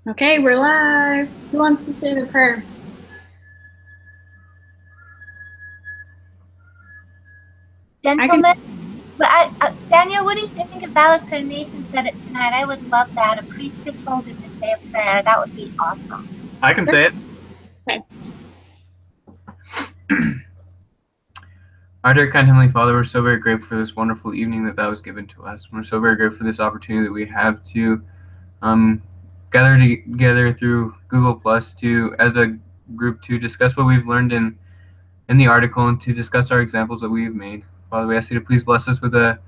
Okay, we're live. Who wants to say the prayer? I can. Gentlemen, Daniel, what do you think if Alex or Nathan said it tonight? I would love that. A priest could hold it to say a prayer. That would be awesome. I can say it. Okay. Our dear kind Heavenly Father, we're so very grateful for this wonderful evening that was given to us. We're so very grateful for this opportunity that we have to gather together through Google Plus to, as a group, to discuss what we've learned in the article and to discuss our examples that we've made. Father, we ask you to please bless us with a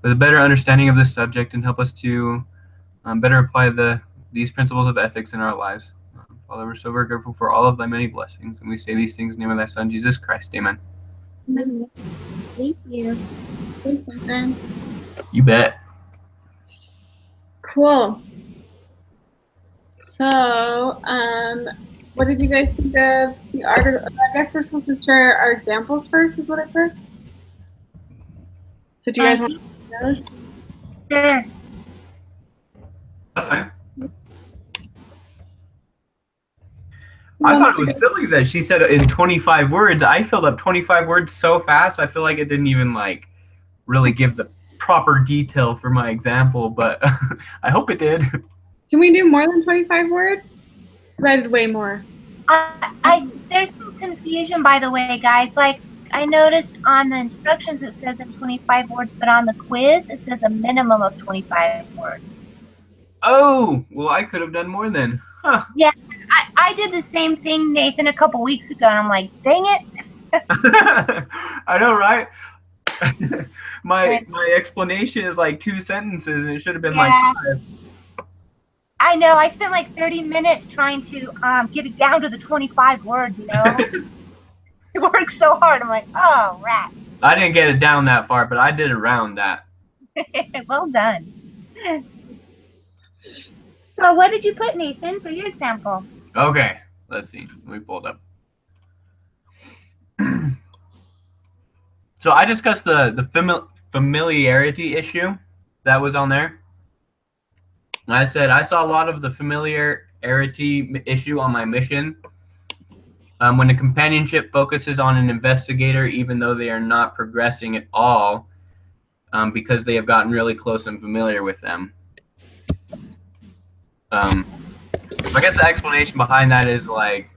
better understanding of this subject and help us to better apply these principles of ethics in our lives. Father, we're so very grateful for all of thy many blessings, and we say these things in the name of thy Son, Jesus Christ. Amen. Thank you. Say something. You bet. Cool. So, what did you guys think of the article? I guess we're supposed to share our examples first, is what it says. So, do you guys want to do those? Sure. That's fine. Who I wants thought it to was go? silly that she said it in 25 words. I filled up 25 words so fast. I feel like it didn't even really give the proper detail for my example, but I hope it did. Can we do more than 25 words? Because I did way more. There's some confusion, by the way, guys. Like, I noticed on the instructions it says in 25 words, but on the quiz it says a minimum of 25 words. Oh, well, I could have done more then. Huh. Yeah, I did the same thing, Nathan, a couple weeks ago, and I'm like, dang it. I know, right? my explanation is like 2 sentences, and it should have been like 5. I know. I spent like 30 minutes trying to get it down to the 25 words, you know? It worked so hard. I'm like, oh, rat. I didn't get it down that far, but I did around that. Well done. So what did you put, Nathan, for your example? Okay, let's see. Let me pull it up. So I discussed the familiarity issue that was on there. I said I saw a lot of the familiarity issue on my mission. When a companionship focuses on an investigator, even though they are not progressing at all, because they have gotten really close and familiar with them. I guess the explanation behind that is like,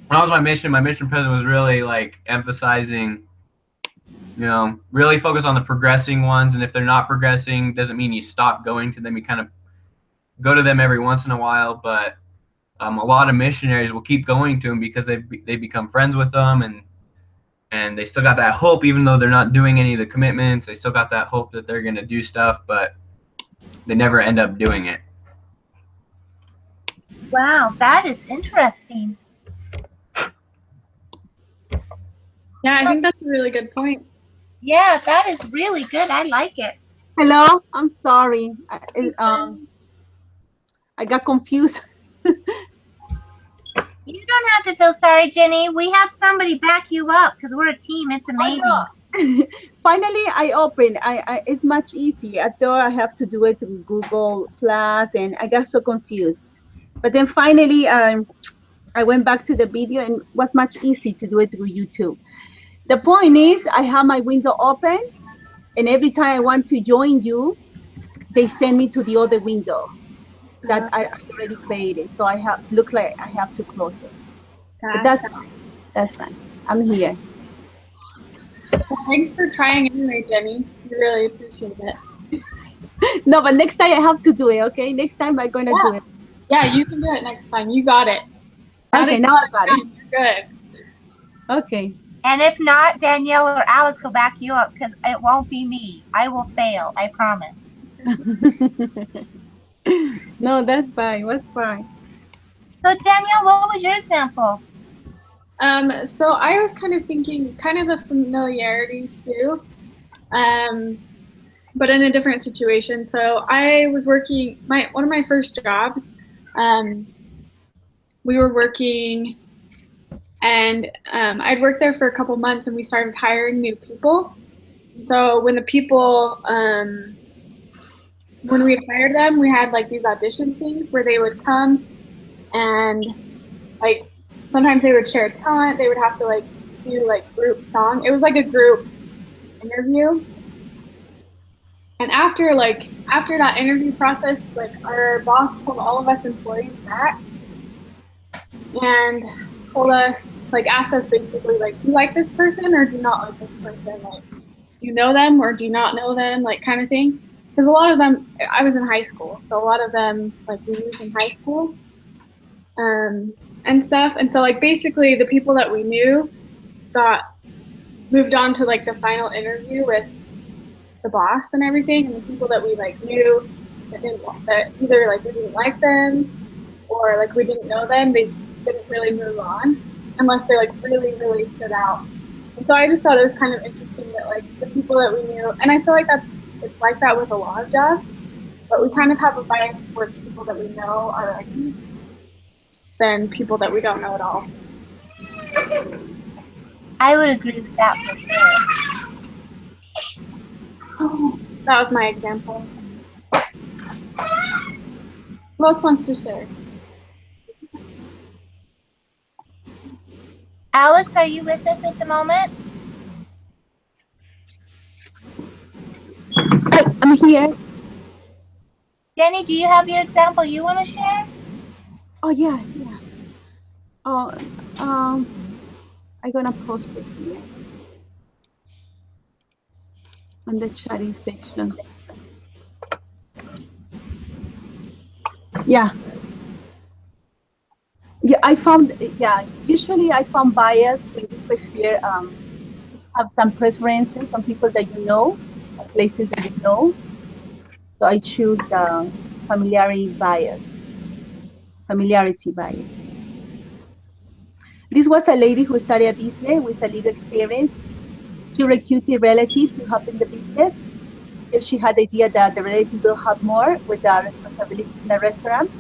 when I was my mission president was really like emphasizing, really focus on the progressing ones, and if they're not progressing, doesn't mean you stop going to them. You kind of go to them every once in a while, but a lot of missionaries will keep going to them because they become friends with them, and they still got that hope, even though they're not doing any of the commitments. They still got that hope that they're going to do stuff, but they never end up doing it. Wow, that is interesting. Yeah, I think that's a really good point. Yeah, that is really good. I like it. Hello, I'm sorry. I got confused. You don't have to feel sorry, Jenny. We have somebody back you up because we're a team. It's amazing. Finally, I opened. It's much easier. I thought I have to do it through Google Plus, and I got so confused. But then finally, I went back to the video, and it was much easier to do it through YouTube. The point is, I have my window open, and every time I want to join you, they send me to the other window that I already created. So looks like I have to close it. But that's fine. That's fine. I'm here. Well, thanks for trying anyway, Jenny. We really appreciate it. No, but next time I have to do it, okay? Next time I'm going to do it. Yeah, you can do it next time. You got it. Okay, now I got it. You're good. Okay. And if not, Danielle or Alex will back you up because it won't be me. I will fail. I promise. No, that's fine. That's fine. So, Danielle, what was your example? So I was kind of thinking kind of the familiarity too, but in a different situation. So I was working, one of my first jobs, we were working, and I'd worked there for a couple months, and we started hiring new people. So when the people when we hired them, we had like these audition things where they would come and like sometimes they would share talent. They would have to like do like group song. It was like a group interview. And after that interview process, like our boss pulled all of us employees back and told us, like asked us basically like, do you like this person or do you not like this person? Like, do you know them or do you not know them? Like kind of thing. Because a lot of them, I was in high school, so a lot of them like we knew from high school, and stuff. And so like basically the people that we knew got moved on to like the final interview with the boss and everything, and the people that we like knew that either like we didn't like them or like we didn't know them, they didn't really move on unless they like really, really stood out. And so I just thought it was kind of interesting that like the people that we knew, and I feel like it's like that with a lot of jobs, but we kind of have a bias towards people that we know are like than people that we don't know at all. I would agree with that for sure. That was my example. Who else wants to share? Alex, are you with us at the moment? I'm here. Jenny, do you have your example you want to share? Oh yeah. Oh, I'm gonna post it here on the chatting section. Yeah, I found, usually I found bias when you prefer, have some preferences on people that you know, places that you know. So I choose the familiarity bias. This was a lady who started a business with a little experience. She recruited a relative to help in the business. And she had the idea that the relative will help more with the responsibilities in the restaurant.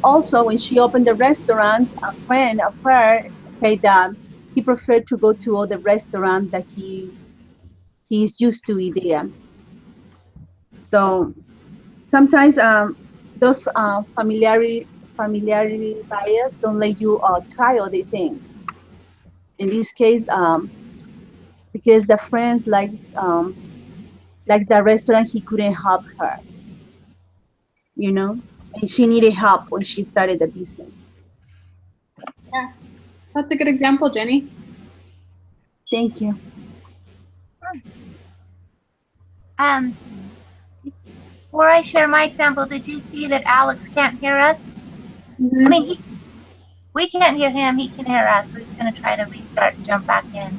Also, when she opened the restaurant, a friend of her said that he preferred to go to other restaurants that he is used to eating. So sometimes those familiarity bias don't let you try other things. In this case, because the friends likes the restaurant, he couldn't help her, and she needed help when she started the business. Yeah, that's a good example, Jenny. Thank you. Before I share my example, did you see that Alex can't hear us? Mm-hmm. I mean, we can't hear him, he can hear us, so he's going to try to restart and jump back in.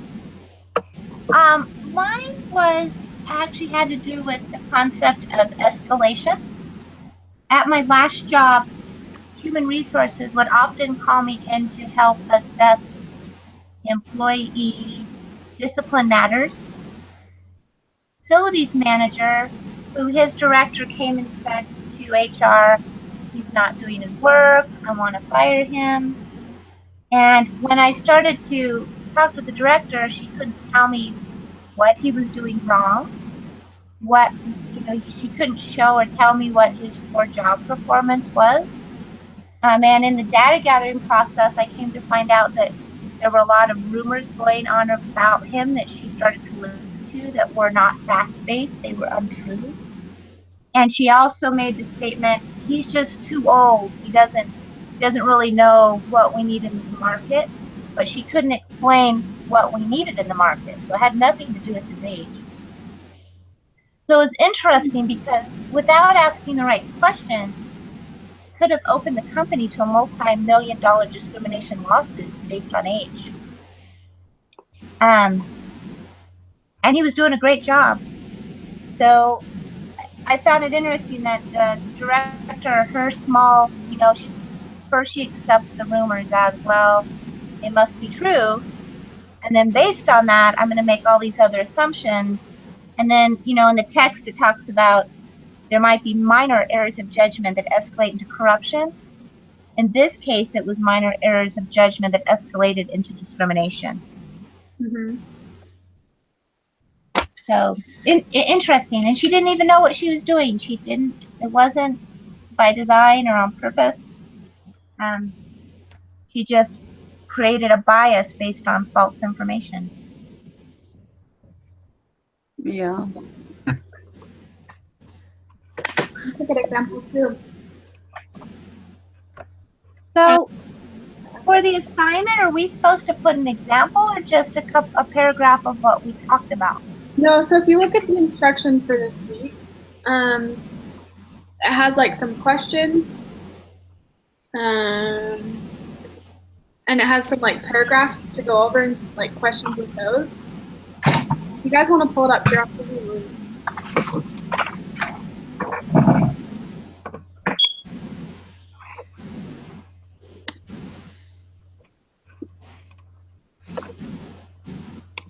Mine actually had to do with the concept of escalation. At my last job, human resources would often call me in to help assess employee discipline matters. Facilities manager, who his director came and said to HR, he's not doing his work, I want to fire him. And when I started to talk to the director, she couldn't tell me what he was doing wrong, she couldn't show or tell me what his poor job performance was. And in the data gathering process, I came to find out that there were a lot of rumors going on about him that she started to listen to that were not fact-based, they were untrue. And she also made the statement, he's just too old, he doesn't really know what we need in the market, but she couldn't explain what we needed in the market, so it had nothing to do with his age. So it's interesting because without asking the right questions, could have opened the company to a multi-million-dollar discrimination lawsuit based on age. And he was doing a great job. So I found it interesting that the director, her small, first she accepts the rumors as, well, it must be true. And then based on that, I'm going to make all these other assumptions. And then, in the text, it talks about there might be minor errors of judgment that escalate into corruption. In this case, it was minor errors of judgment that escalated into discrimination. Mm-hmm. So interesting. And she didn't even know what she was doing. It wasn't by design or on purpose. She just created a bias based on false information. Yeah. That's a good example too. So for the assignment, are we supposed to put an example or just a paragraph of what we talked about? No, so if you look at the instructions for this week, it has like some questions, and it has some like paragraphs to go over and like questions with those. If you guys want to pull it up here, I'll give you a link.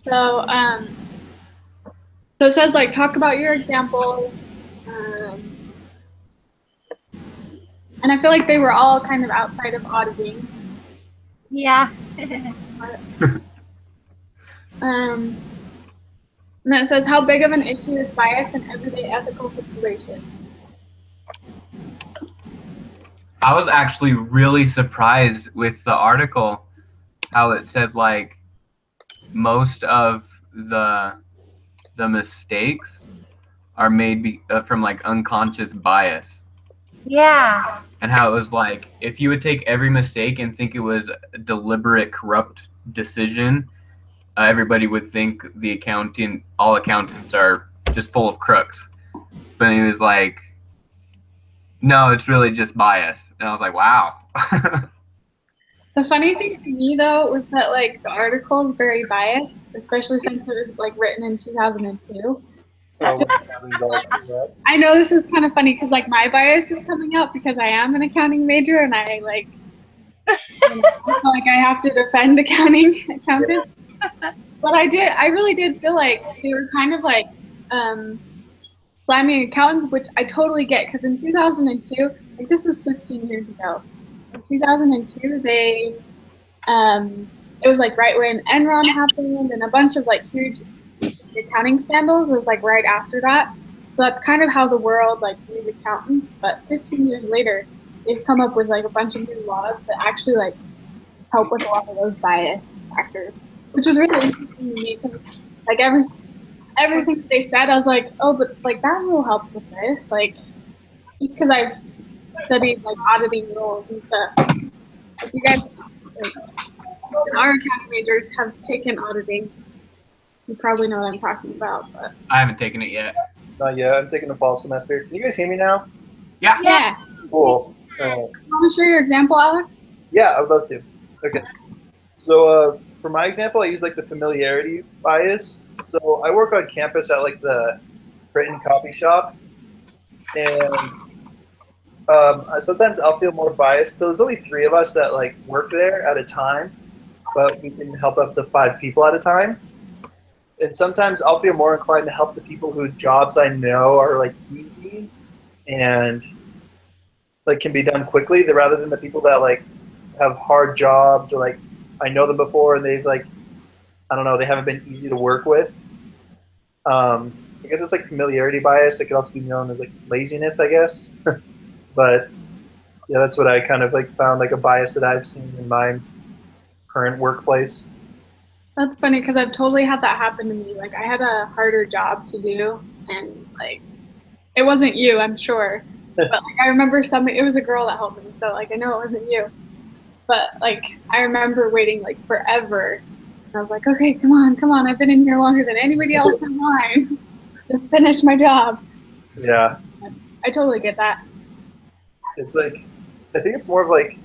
So it says like talk about your examples, and I feel like they were all kind of outside of auditing. Yeah. And then it says how big of an issue is bias in everyday ethical situations. I was actually really surprised with the article, how it said like most of the mistakes are made from like unconscious bias. Yeah. And how it was like if you would take every mistake and think it was a deliberate corrupt decision, everybody would think all accountants are just full of crooks. But he was like, no, it's really just bias. And I was like, wow. The funny thing to me though was that like the article is very biased, especially since it was like written in 2002. I know this is kind of funny because like my bias is coming out because I am an accounting major and I like like I have to defend accountants. But I really did feel like they were kind of like slamming accountants, which I totally get because in 2002, like this was 15 years ago. In 2002, it was like right when Enron happened and a bunch of like huge accounting scandals. It was like right after that. So that's kind of how the world like views accountants. But 15 years later, they've come up with like a bunch of new laws that actually like help with a lot of those bias factors, which was really interesting to me because like everything that they said, I was like, oh, but like that rule helps with this, like just because I've studied like auditing rules and stuff. If you guys, like, our accounting majors have taken auditing, you probably know what I'm talking about. But I haven't taken it yet. Not yet. I'm taking the fall semester. Can you guys hear me now? Yeah. yeah, Cool. want to share your example, Alex? Yeah, I would love to. Okay. So for my example, I use like the familiarity bias. So I work on campus at like the Britain coffee shop, and sometimes I'll feel more biased. So there's only 3 of us that like work there at a time, but we can help up to 5 people at a time. And sometimes I'll feel more inclined to help the people whose jobs I know are like easy and like can be done quickly, rather than the people that like have hard jobs or like I know them before and they've like, I don't know, they haven't been easy to work with. I guess it's like familiarity bias. It could also be known as like laziness, I guess. But yeah, that's what I kind of like found like a bias that I've seen in my current workplace. That's funny because I've totally had that happen to me. Like I had a harder job to do, and like it wasn't you, I'm sure. But like I remember it was a girl that helped me, so like I know it wasn't you. But like I remember waiting like forever. And I was like, okay, come on, I've been in here longer than anybody else in line. Just finish my job. Yeah. I totally get that. It's like, I think it's more of like,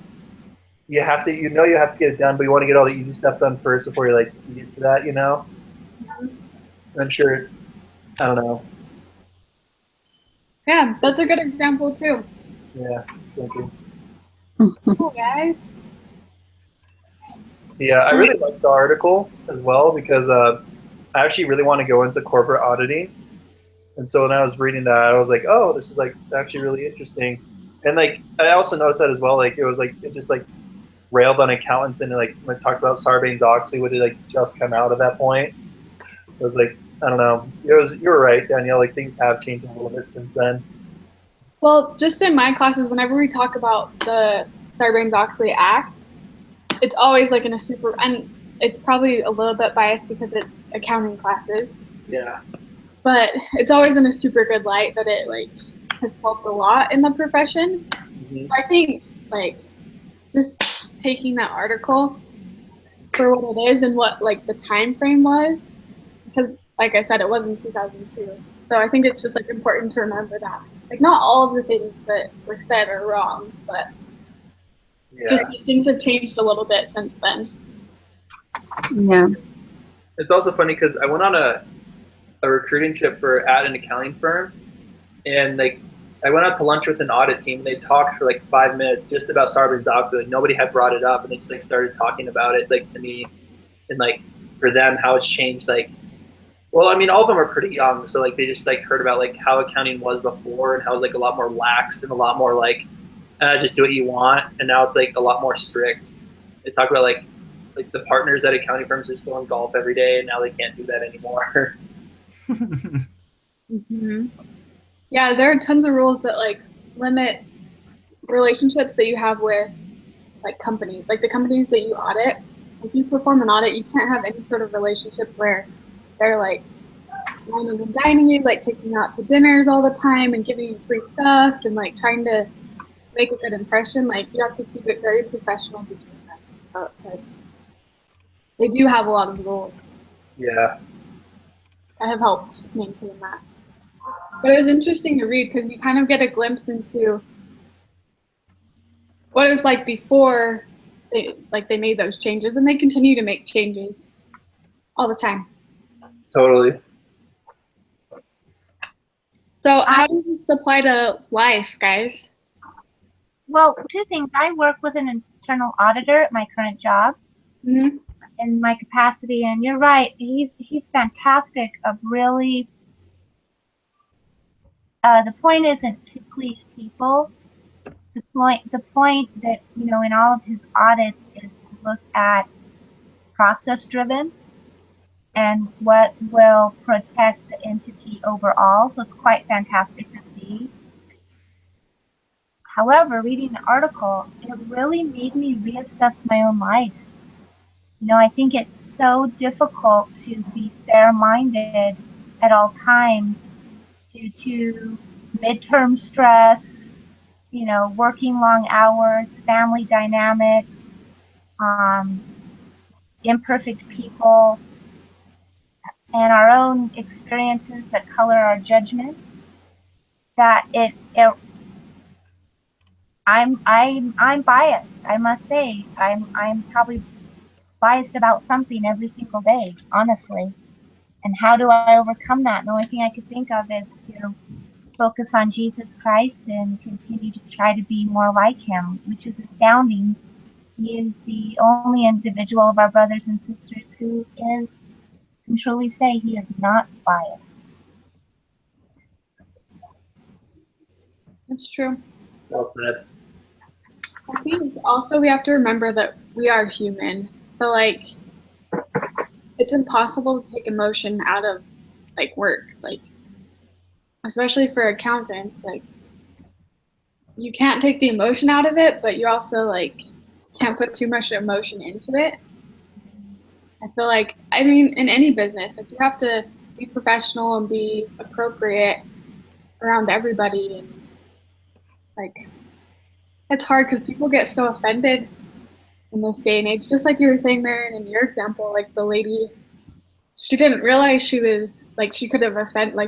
you have to get it done, but you want to get all the easy stuff done first before you get to that, you know? I'm sure, I don't know. Yeah, that's a good example too. Yeah, thank you. Cool, guys. Yeah, I really like the article as well because I actually really want to go into corporate auditing. And so when I was reading that, I was like, oh, this is like actually really interesting. And like, I also noticed that as well. Like, it was like, it just like railed on accountants, and like when I talked about Sarbanes-Oxley, would it like just come out at that point? It was like I don't know. You're right, Danielle. Like things have changed a little bit since then. Well, just in my classes, whenever we talk about the Sarbanes-Oxley Act, it's always like in a super, and it's probably a little bit biased because it's accounting classes, Yeah. but it's always in a super good light that it like has helped a lot in the profession. Mm-hmm. I think like just taking that article for what it is and what like the time frame was, because like I said, it was in 2002. So I think it's just like important to remember that like not all of the things that were said are wrong, but just things have changed a little bit since then. Yeah. It's also funny because I went on a recruiting trip at an accounting firm, and like I went out to lunch with an audit team, and they talked for like 5 minutes just about Sarbanes-Oxley. Like nobody had brought it up, and they just like started talking about it like to me, and like for them how it's changed. Like, well, I mean, all of them are pretty young, so like they just like heard about like how accounting was before and how it was like a lot more lax and a lot more like just do what you want, and now it's like a lot more strict. They talk about like the partners at accounting firms just go on golf every day, and now they can't do that anymore. Mm-hmm. Yeah, there are tons of rules that like limit relationships that you have with like companies, like the companies that you audit. If you perform an audit, you can't have any sort of relationship where they're like wining and dining you, like taking you out to dinners all the time and giving you free stuff and like trying to make a good impression. Like you have to keep it very professional between them. So, like, they do have a lot of rules. Yeah. I have helped maintain that. But it was interesting to read because you kind of get a glimpse into what it was like before they made those changes, and they continue to make changes all the time. Totally. So how does this apply to life, guys? Well, two things. I work with an internal auditor at my current job Mm-hmm. in my capacity, and you're right. He's fantastic. Of really, the point isn't to please people. The point that in all of his audits is to look at process driven and what will protect the entity overall. So it's quite fantastic to see. However, reading the article, it really made me reassess my own life. I think it's so difficult to be fair-minded at all times due to midterm stress, working long hours, family dynamics, imperfect people, and our own experiences that color our judgments. That I'm biased. I must say, I'm probably biased about something every single day, honestly. And how do I overcome that? And the only thing I could think of is to focus on Jesus Christ and continue to try to be more like him, which is astounding. He is the only individual of our brothers and sisters who can truly say he is not biased. That's true. Well said. I think also we have to remember that we are human. So like it's impossible to take emotion out of like work, like especially for accountants. Like you can't take the emotion out of it, but you also like can't put too much emotion into it. I feel like, I mean, in any business, like you have to be professional and be appropriate around everybody, and like it's hard because people get so offended in this day and age. Just like you were saying, Marion, in your example, like the lady, she didn't realize she was like she could have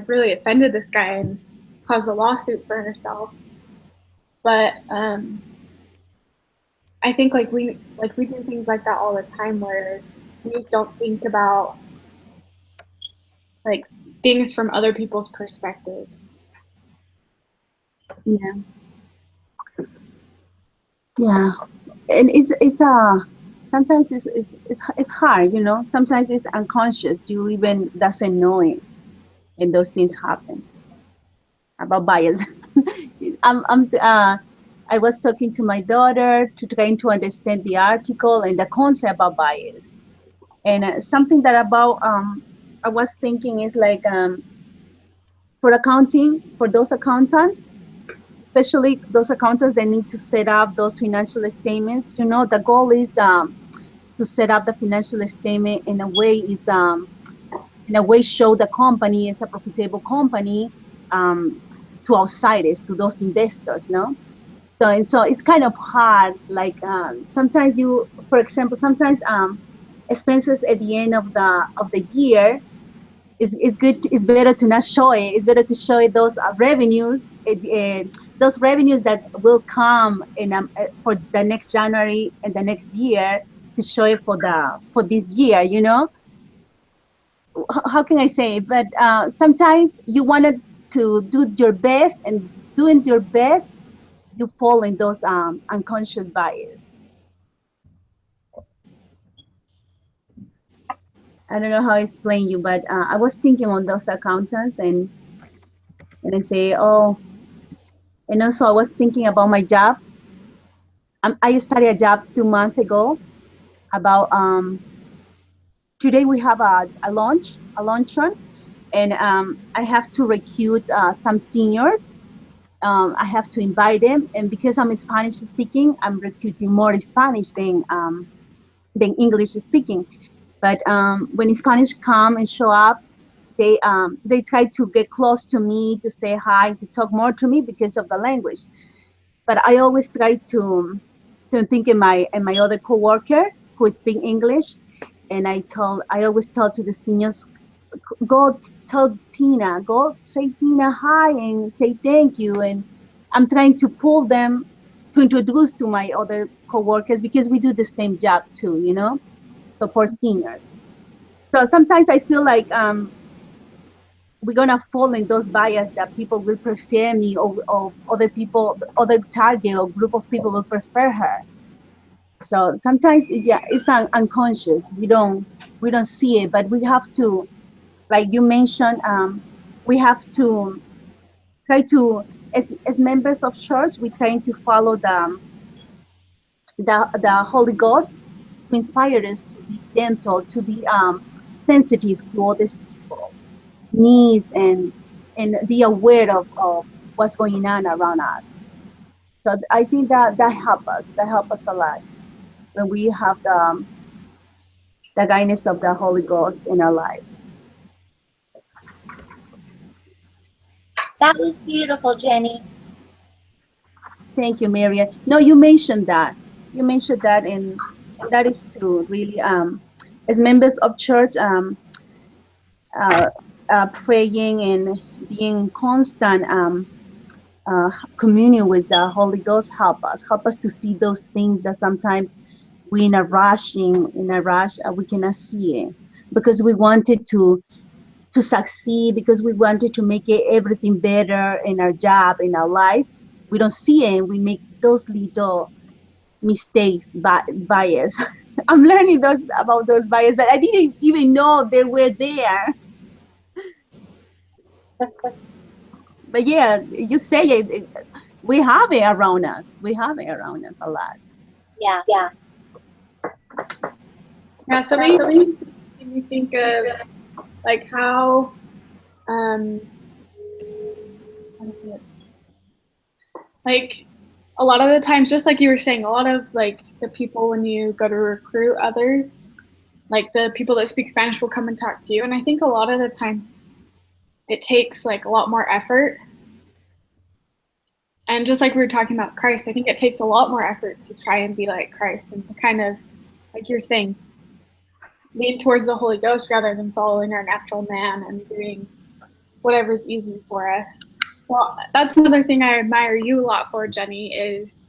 really offended this guy and caused a lawsuit for herself. But I think like we do things like that all the time where we just don't think about like things from other people's perspectives. Yeah. Yeah, and it's sometimes it's hard, Sometimes it's unconscious. You even doesn't know it, and those things happen. About bias, I was talking to my daughter to trying to understand the article and the concept of bias, and something that about I was thinking is like for accounting, for those accountants, especially those accountants that need to set up those financial statements. You know, the goal is to set up the financial statement in a way show the company is a profitable company to outsiders, to those investors, no? So it's kind of hard. Like sometimes you, for example, sometimes expenses at the end of the year is good. It's better to not show it. It's better to show it those revenues, those revenues that will come in for the next January and the next year, to show it for this year. You know, how can I say it? But sometimes you wanted to do your best, and doing your best, you fall in those unconscious bias. I don't know how to explain you, but I was thinking on those accountants, and I say, oh, and also I was thinking about my job. I started a job 2 months ago. About today we have a luncheon, and I have to recruit some seniors. I have to invite them, and because I'm Spanish speaking, I'm recruiting more Spanish than English speaking. But when Spanish come and show up, they try to get close to me, to say hi, to talk more to me because of the language. But I always try to think in my other coworker who speak English, and I always tell to the seniors, go tell Tina, go say Tina hi and say thank you. And I'm trying to pull them to introduce to my other coworkers, because we do the same job too, you know, so for seniors. So sometimes I feel like we're gonna fall in those bias that people will prefer me, or other people, other target or group of people will prefer her. So sometimes it's unconscious. We don't see it, but we have to, like you mentioned, we have to try to, as members of church, we're trying to follow the Holy Ghost, to inspire us to be gentle, to be sensitive to other people's needs, and be aware of what's going on around us. So I think that helps us. That helps us a lot when we have the guidance of the Holy Ghost in our life. That was beautiful, Jenny. Thank you, Marian. No, you mentioned that. You mentioned that, and that is true. Really, as members of church, praying and being in constant communion with the Holy Ghost help us to see those things that sometimes we in a rush we cannot see it, because we wanted to succeed, because we wanted to make everything better in our job, in our life. We don't see it, and we make those little mistakes, bias. I'm learning about those bias that I didn't even know they were there. But yeah, you say it, we have it around us. We have it around us a lot. Yeah. Yeah, so maybe you think of like how how to say it? Like a lot of the times, just like you were saying, a lot of like the people when you go to recruit others, like the people that speak Spanish will come and talk to you. And I think a lot of the times it takes like a lot more effort. And just like we were talking about Christ, I think it takes a lot more effort to try and be like Christ, and to kind of, like you're saying, lean towards the Holy Ghost rather than following our natural man and doing whatever's easy for us. Well, that's another thing I admire you a lot for, Jenny, is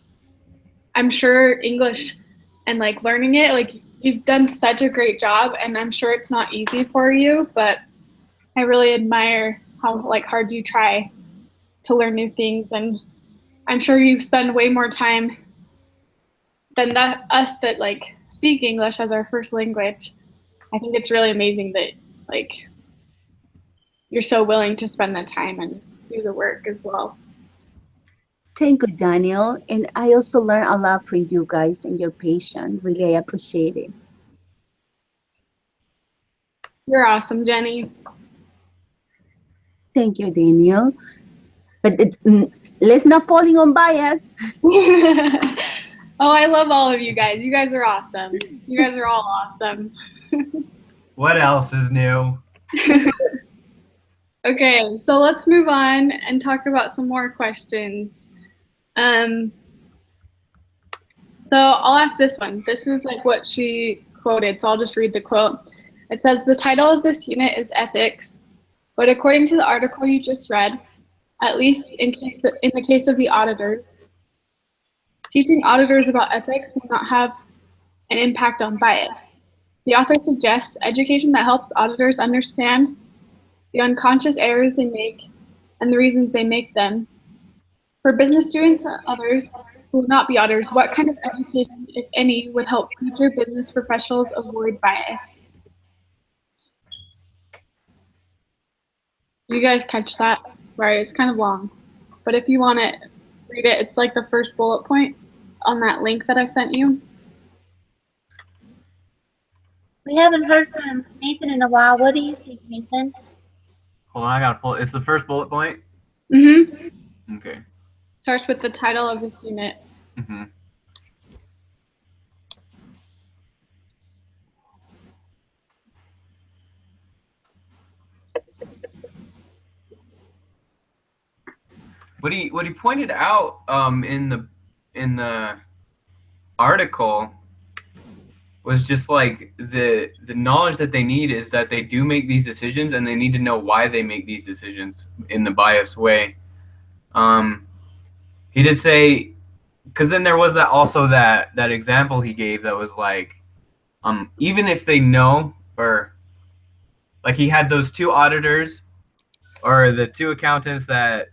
I'm sure English and like learning it, like you've done such a great job, and I'm sure it's not easy for you, but I really admire how like hard you try to learn new things. And I'm sure you spend way more time than us that like speak English as our first language. I think it's really amazing that like you're so willing to spend the time and do the work as well. Thank you, Daniel. And I also learned a lot from you guys and your patience. Really, I appreciate it. You're awesome, Jenny. Thank you, Daniel. But let's not falling on bias. Oh, I love all of you guys. You guys are awesome. You guys are all awesome. What else is new? Okay, so let's move on and talk about some more questions. So I'll ask this one. This is like what she quoted, so I'll just read the quote. It says, the title of this unit is ethics, but according to the article you just read, at least in the case of the auditors, teaching auditors about ethics will not have an impact on bias. The author suggests education that helps auditors understand the unconscious errors they make and the reasons they make them. For business students and others who will not be auditors, what kind of education, if any, would help future business professionals avoid bias? Did you guys catch that? Sorry, it's kind of long, but if you want to read it, it's like the first bullet point on that link that I sent you. We haven't heard from Nathan in a while. What do you think, Nathan? Hold on, I gotta pull. It's the first bullet point. Mm-hmm. Okay. Starts with the title of this unit. Mm-hmm. What he pointed out in the article was just like the knowledge that they need is that they do make these decisions and they need to know why they make these decisions in the biased way. He did say, because then there was that example he gave that was like, even if they know, or like he had those two auditors or the two accountants that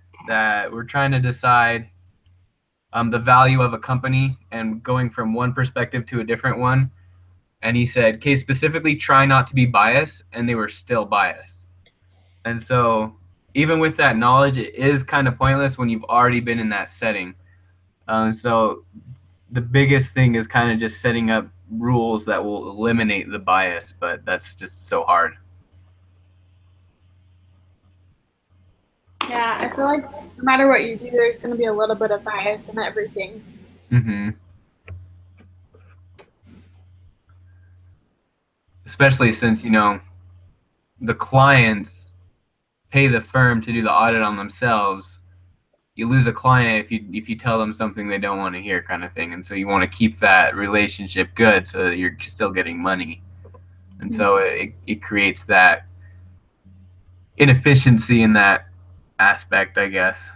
were trying to decide the value of a company and going from one perspective to a different one. And he said, okay, specifically try not to be biased, and they were still biased. And so even with that knowledge, it is kind of pointless when you've already been in that setting. So the biggest thing is kind of just setting up rules that will eliminate the bias, but that's just so hard. Yeah, I feel like no matter what you do, there's going to be a little bit of bias in everything. Mm-hmm. Especially since, the clients pay the firm to do the audit on themselves. You lose a client if you tell them something they don't want to hear, kind of thing. And so you want to keep that relationship good so that you're still getting money. And so it creates that inefficiency in that aspect, I guess.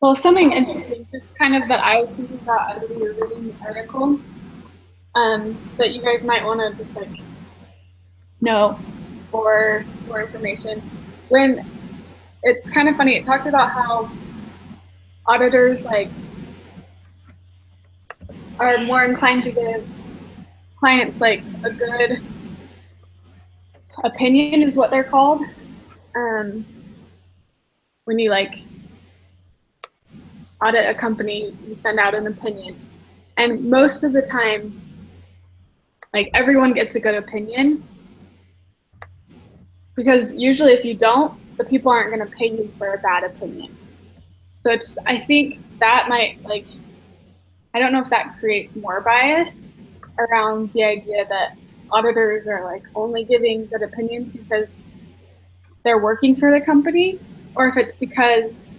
Well, something interesting, just kind of that I was thinking about as we were reading the article, that you guys might want to just like know for more information. When it's kind of funny, it talked about how auditors like are more inclined to give clients like a good opinion, is what they're called. When you like audit a company, you send out an opinion, and most of the time, like everyone gets a good opinion, because usually if you don't, the people aren't going to pay you for a bad opinion. So I think that might I don't know if that creates more bias around the idea that auditors are like only giving good opinions because they're working for the company, or if it's because,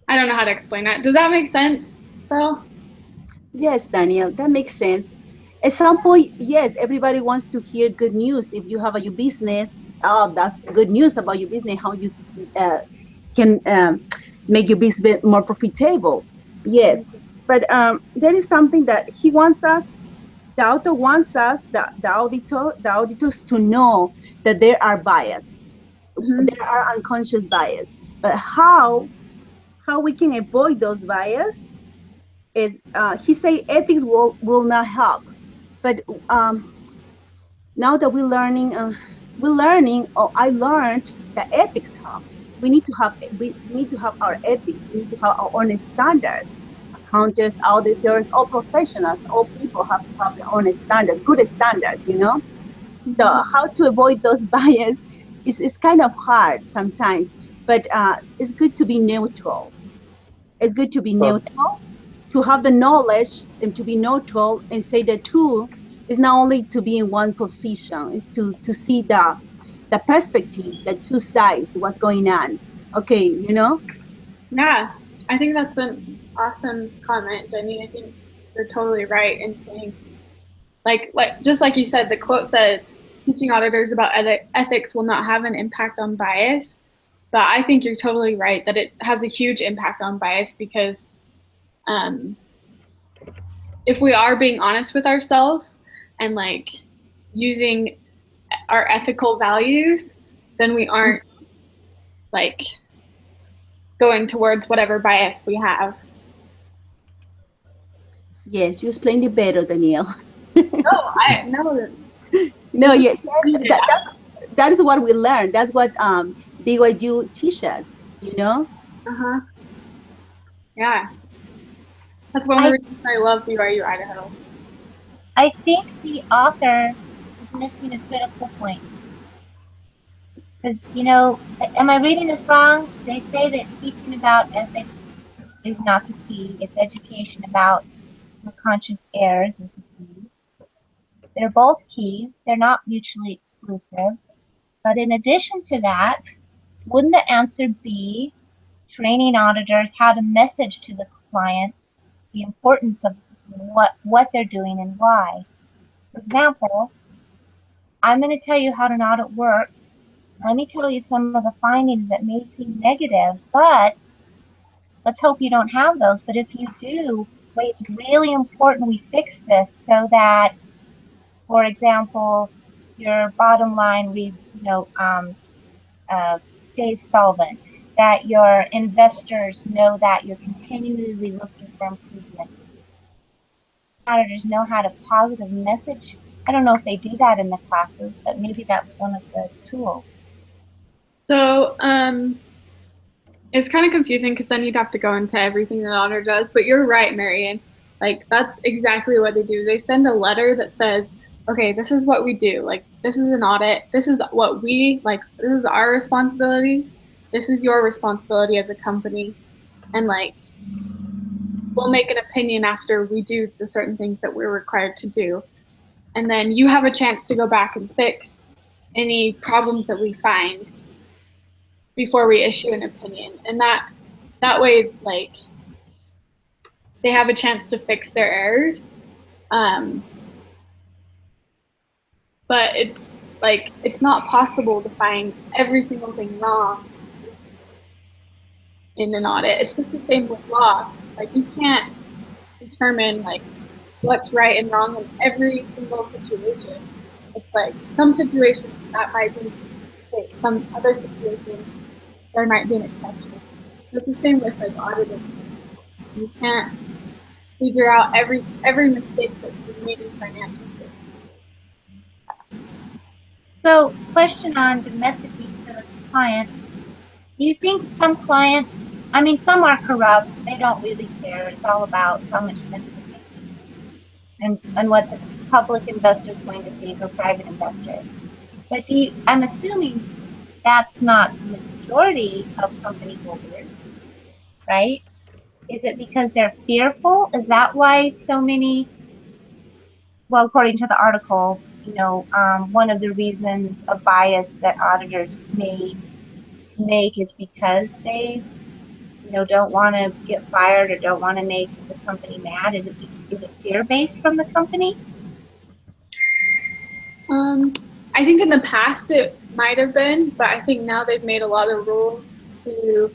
I don't know how to explain that. Does that make sense though? Yes, Daniel, that makes sense. At some point, yes, everybody wants to hear good news. If you have a new business, oh, that's good news about your business, how you can make your business more profitable. Yes, but there is something that he wants us, the author wants us, the auditors to know that there are bias. Mm-hmm. There are unconscious bias. But how we can avoid those bias is, he say ethics will not help. But now that we're learning, or I learned that ethics help. We need to have our ethics. We need to have our own standards. accountants, auditors, all professionals, all people have to have their own standards, good standards, you know? So how to avoid those bias is kind of hard sometimes, but it's good to be neutral. It's good to be neutral, to have the knowledge and to be neutral and say the two is not only to be in one position, it's to see the perspective, the two sides, what's going on. Okay, you know? Yeah, I think that's an awesome comment, Jenny. I think you're totally right in saying, like just like you said, the quote says, teaching auditors about ethics will not have an impact on bias. But I think you're totally right that it has a huge impact on bias because if we are being honest with ourselves and like using our ethical values, then we aren't like going towards whatever bias we have. Yes, you explained it better, Danielle. No, yes, that is what we learned. That's what BYU teaches, you know? Uh-huh. Yeah. That's one of the reasons I love BYU Idaho. I think the author is missing a critical point. Because, you know, am I reading this wrong? They say that teaching about ethics is not the key. It's education about unconscious errors is the key. They're both keys. They're not mutually exclusive. But in addition to that, wouldn't the answer be training auditors how to message to the clients the importance of what they're doing and why? For example, I'm going to tell you how an audit works. Let me tell you some of the findings that may seem negative, but let's hope you don't have those. But if you do, wait, it's really important we fix this so that, for example, your bottom line reads, stays solvent, that your investors know that you're continually looking for improvements. Auditors know how to positive message. I don't know if they do that in the classes, but maybe that's one of the tools. So it's kind of confusing because then you'd have to go into everything that auditor does. But you're right, Marian. Like that's exactly what they do. They send a letter that says, okay, this is what we do. Like this is an audit. This is what we like. This is our responsibility. This is your responsibility as a company. And like we'll make an opinion after we do the certain things that we're required to do. And then you have a chance to go back and fix any problems that we find before we issue an opinion. And that way, like, they have a chance to fix their errors. But it's like, it's not possible to find every single thing wrong in an audit. It's just the same with law. Like, you can't determine, like, what's right and wrong in every single situation. It's like, some situations that might be okay, some other situations there might be an exception. It's the same with like auditing. You can't figure out every mistake that you've made in financial statements. So, question on the messaging to the client. Do you think some clients, I mean, some are corrupt, they don't really care. It's all about how much money they make and what the public investor is going to think or private investor. But I'm assuming that's not the majority of company holders, right? Is it because they're fearful? Is that why so many, well, according to the article, one of the reasons of bias that auditors may make is because they, don't want to get fired or don't want to make the company mad? Is it fear-based from the company? I think in the past it might have been, but I think now they've made a lot of rules to,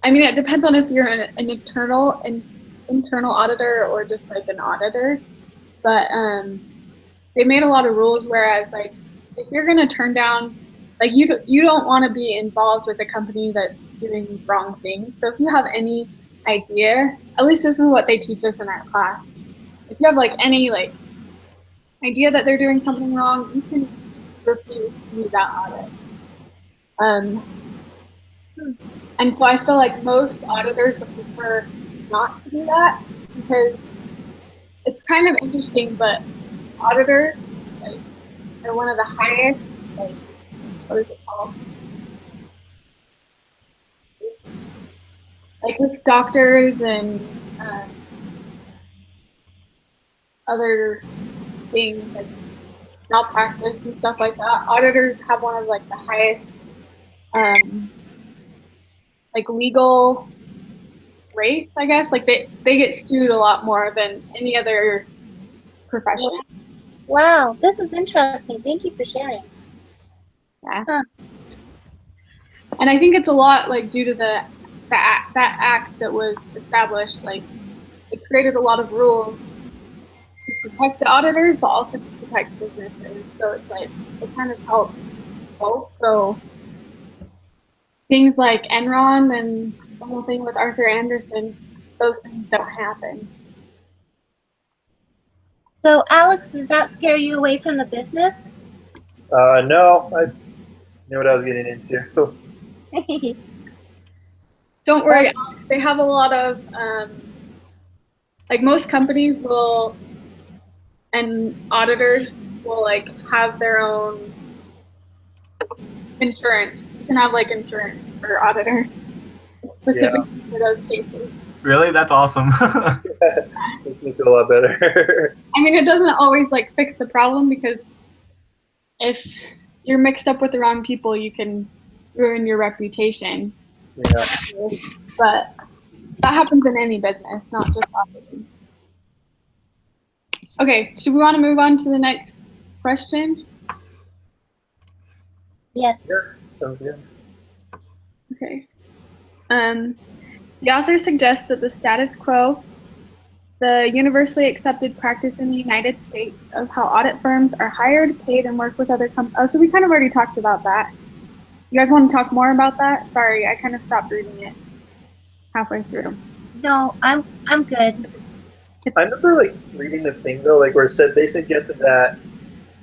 I mean, it depends on if you're an internal auditor or just like an auditor, but they made a lot of rules, whereas like if you're going to turn down, like you don't want to be involved with a company that's doing wrong things. So if you have any idea, at least this is what they teach us in our class. If you have like any like idea that they're doing something wrong, you can refuse to do that audit. And so I feel like most auditors would prefer not to do that. because it's kind of interesting, but auditors like are one of the highest, like, what is it called? Like with doctors and other things like malpractice and stuff like that. Auditors have one of like the highest like legal rates, I guess. Like they get sued a lot more than any other profession. Wow, this is interesting. Thank you for sharing. Yeah. Huh. And I think it's a lot like due to that act that was established. Like it created a lot of rules to protect the auditors, but also to protect businesses. So it's like it kind of helps both. So things like Enron and the whole thing with Arthur Anderson, those things don't happen. So, Alex, does that scare you away from the business? No, I knew what I was getting into. Don't worry, Alex. They have a lot of like most companies will and auditors will like have their own insurance. You can have like insurance for auditors specifically for those cases. Really? That's awesome. Makes me feel a lot better. I mean, it doesn't always like fix the problem because if you're mixed up with the wrong people, you can ruin your reputation. Yeah. But that happens in any business, not just auditing. Okay, should we want to move on to the next question? Yes. Sure. Sounds good. Okay. The author suggests that the status quo, the universally accepted practice in the United States of how audit firms are hired, paid, and work with other companies. Oh, so we kind of already talked about that. You guys want to talk more about that? Sorry, I kind of stopped reading it halfway through. No, I'm good. I remember like reading the thing though, like where it said they suggested that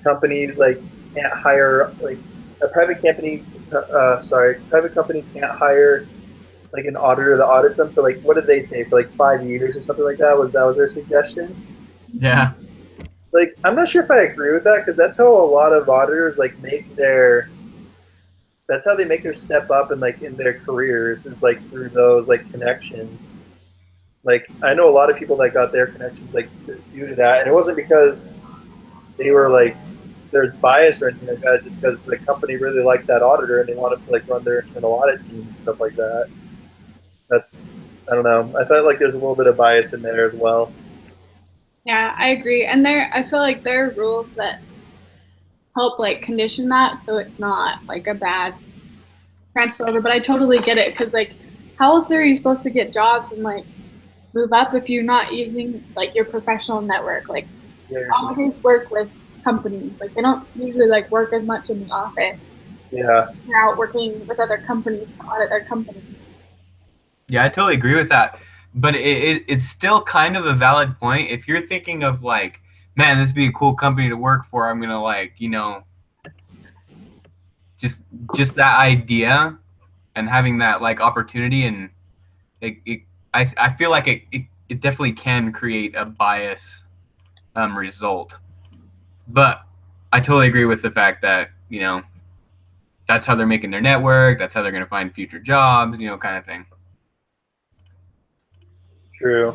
companies like can't hire like a private company. Private company can't hire like an auditor to audit them for like what did they say for like 5 years or something like that? Was their suggestion? Yeah. Like I'm not sure if I agree with that because that's how a lot of auditors like make their. That's how they make their step up and like in their careers is like through those like connections. Like I know a lot of people that got their connections like due to that, and it wasn't because they were like there's bias or anything like that. It's just because the company really liked that auditor and they wanted to like run their internal audit team and stuff like that. That's I don't know. I felt like there's a little bit of bias in there as well. Yeah, I agree. And I feel like there are rules that help like condition that so it's not like a bad transfer over. But I totally get it because like how else are you supposed to get jobs and like move up if you're not using like your professional network? Like auditors work with companies. Like they don't usually like work as much in the office. Yeah. They're out working with other companies to audit their companies. Yeah, I totally agree with that. But it's still kind of a valid point. If you're thinking of like, man, this would be a cool company to work for, I'm gonna like, you know, just that idea and having that like opportunity and I feel like it definitely can create a bias result. But I totally agree with the fact that, you know, that's how they're making their network, that's how they're gonna find future jobs, you know, kind of thing. True.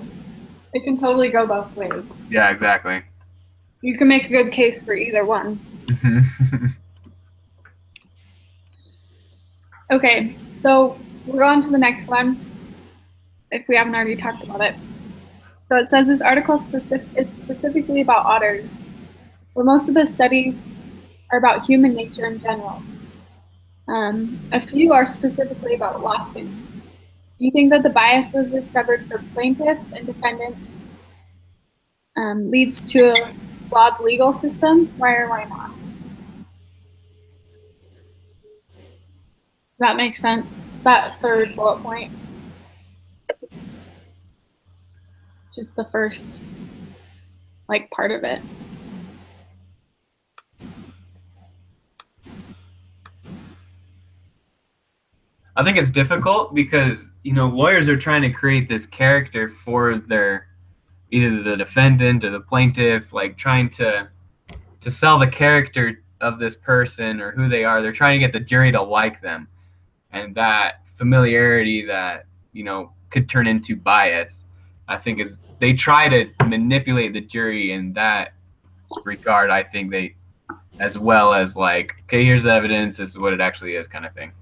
It can totally go both ways. Yeah, exactly. You can make a good case for either one. Okay, so we're on to the next one, if we haven't already talked about it. So it says this article is specifically about otters, where most of the studies are about human nature in general. A few are specifically about lawsuits. Do you think that the bias was discovered for plaintiffs and defendants leads to a flawed legal system? Why or why not? Does that make sense? That third bullet point. Just the first, like, part of it. I think it's difficult because, you know, lawyers are trying to create this character for their either the defendant or the plaintiff, like trying to sell the character of this person or who they are. They're trying to get the jury to like them, and that familiarity that could turn into bias. I think is they try to manipulate the jury in that regard. I think they, as well as like, okay, here's the evidence, this is what it actually is, kind of thing.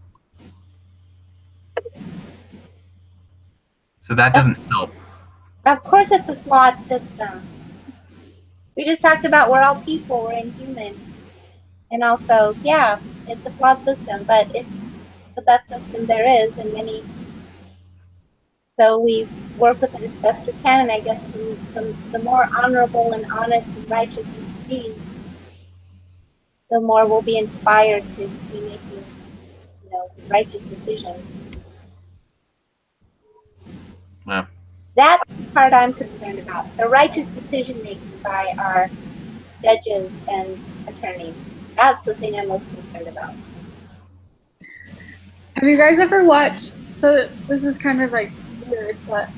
So that doesn't help. Of course, it's a flawed system. We just talked about we're all people, we're inhuman, and also, yeah, it's a flawed system. But it's the best system there is, and many. So we work with it as best we can, and I guess the more honorable and honest and righteous we be, the more we'll be inspired to be making, righteous decisions. Yeah. That's the part I'm concerned about. The righteous decision making by our judges and attorneys. That's the thing I'm most concerned about. Have you guys ever watched, so this is kind of like weird, but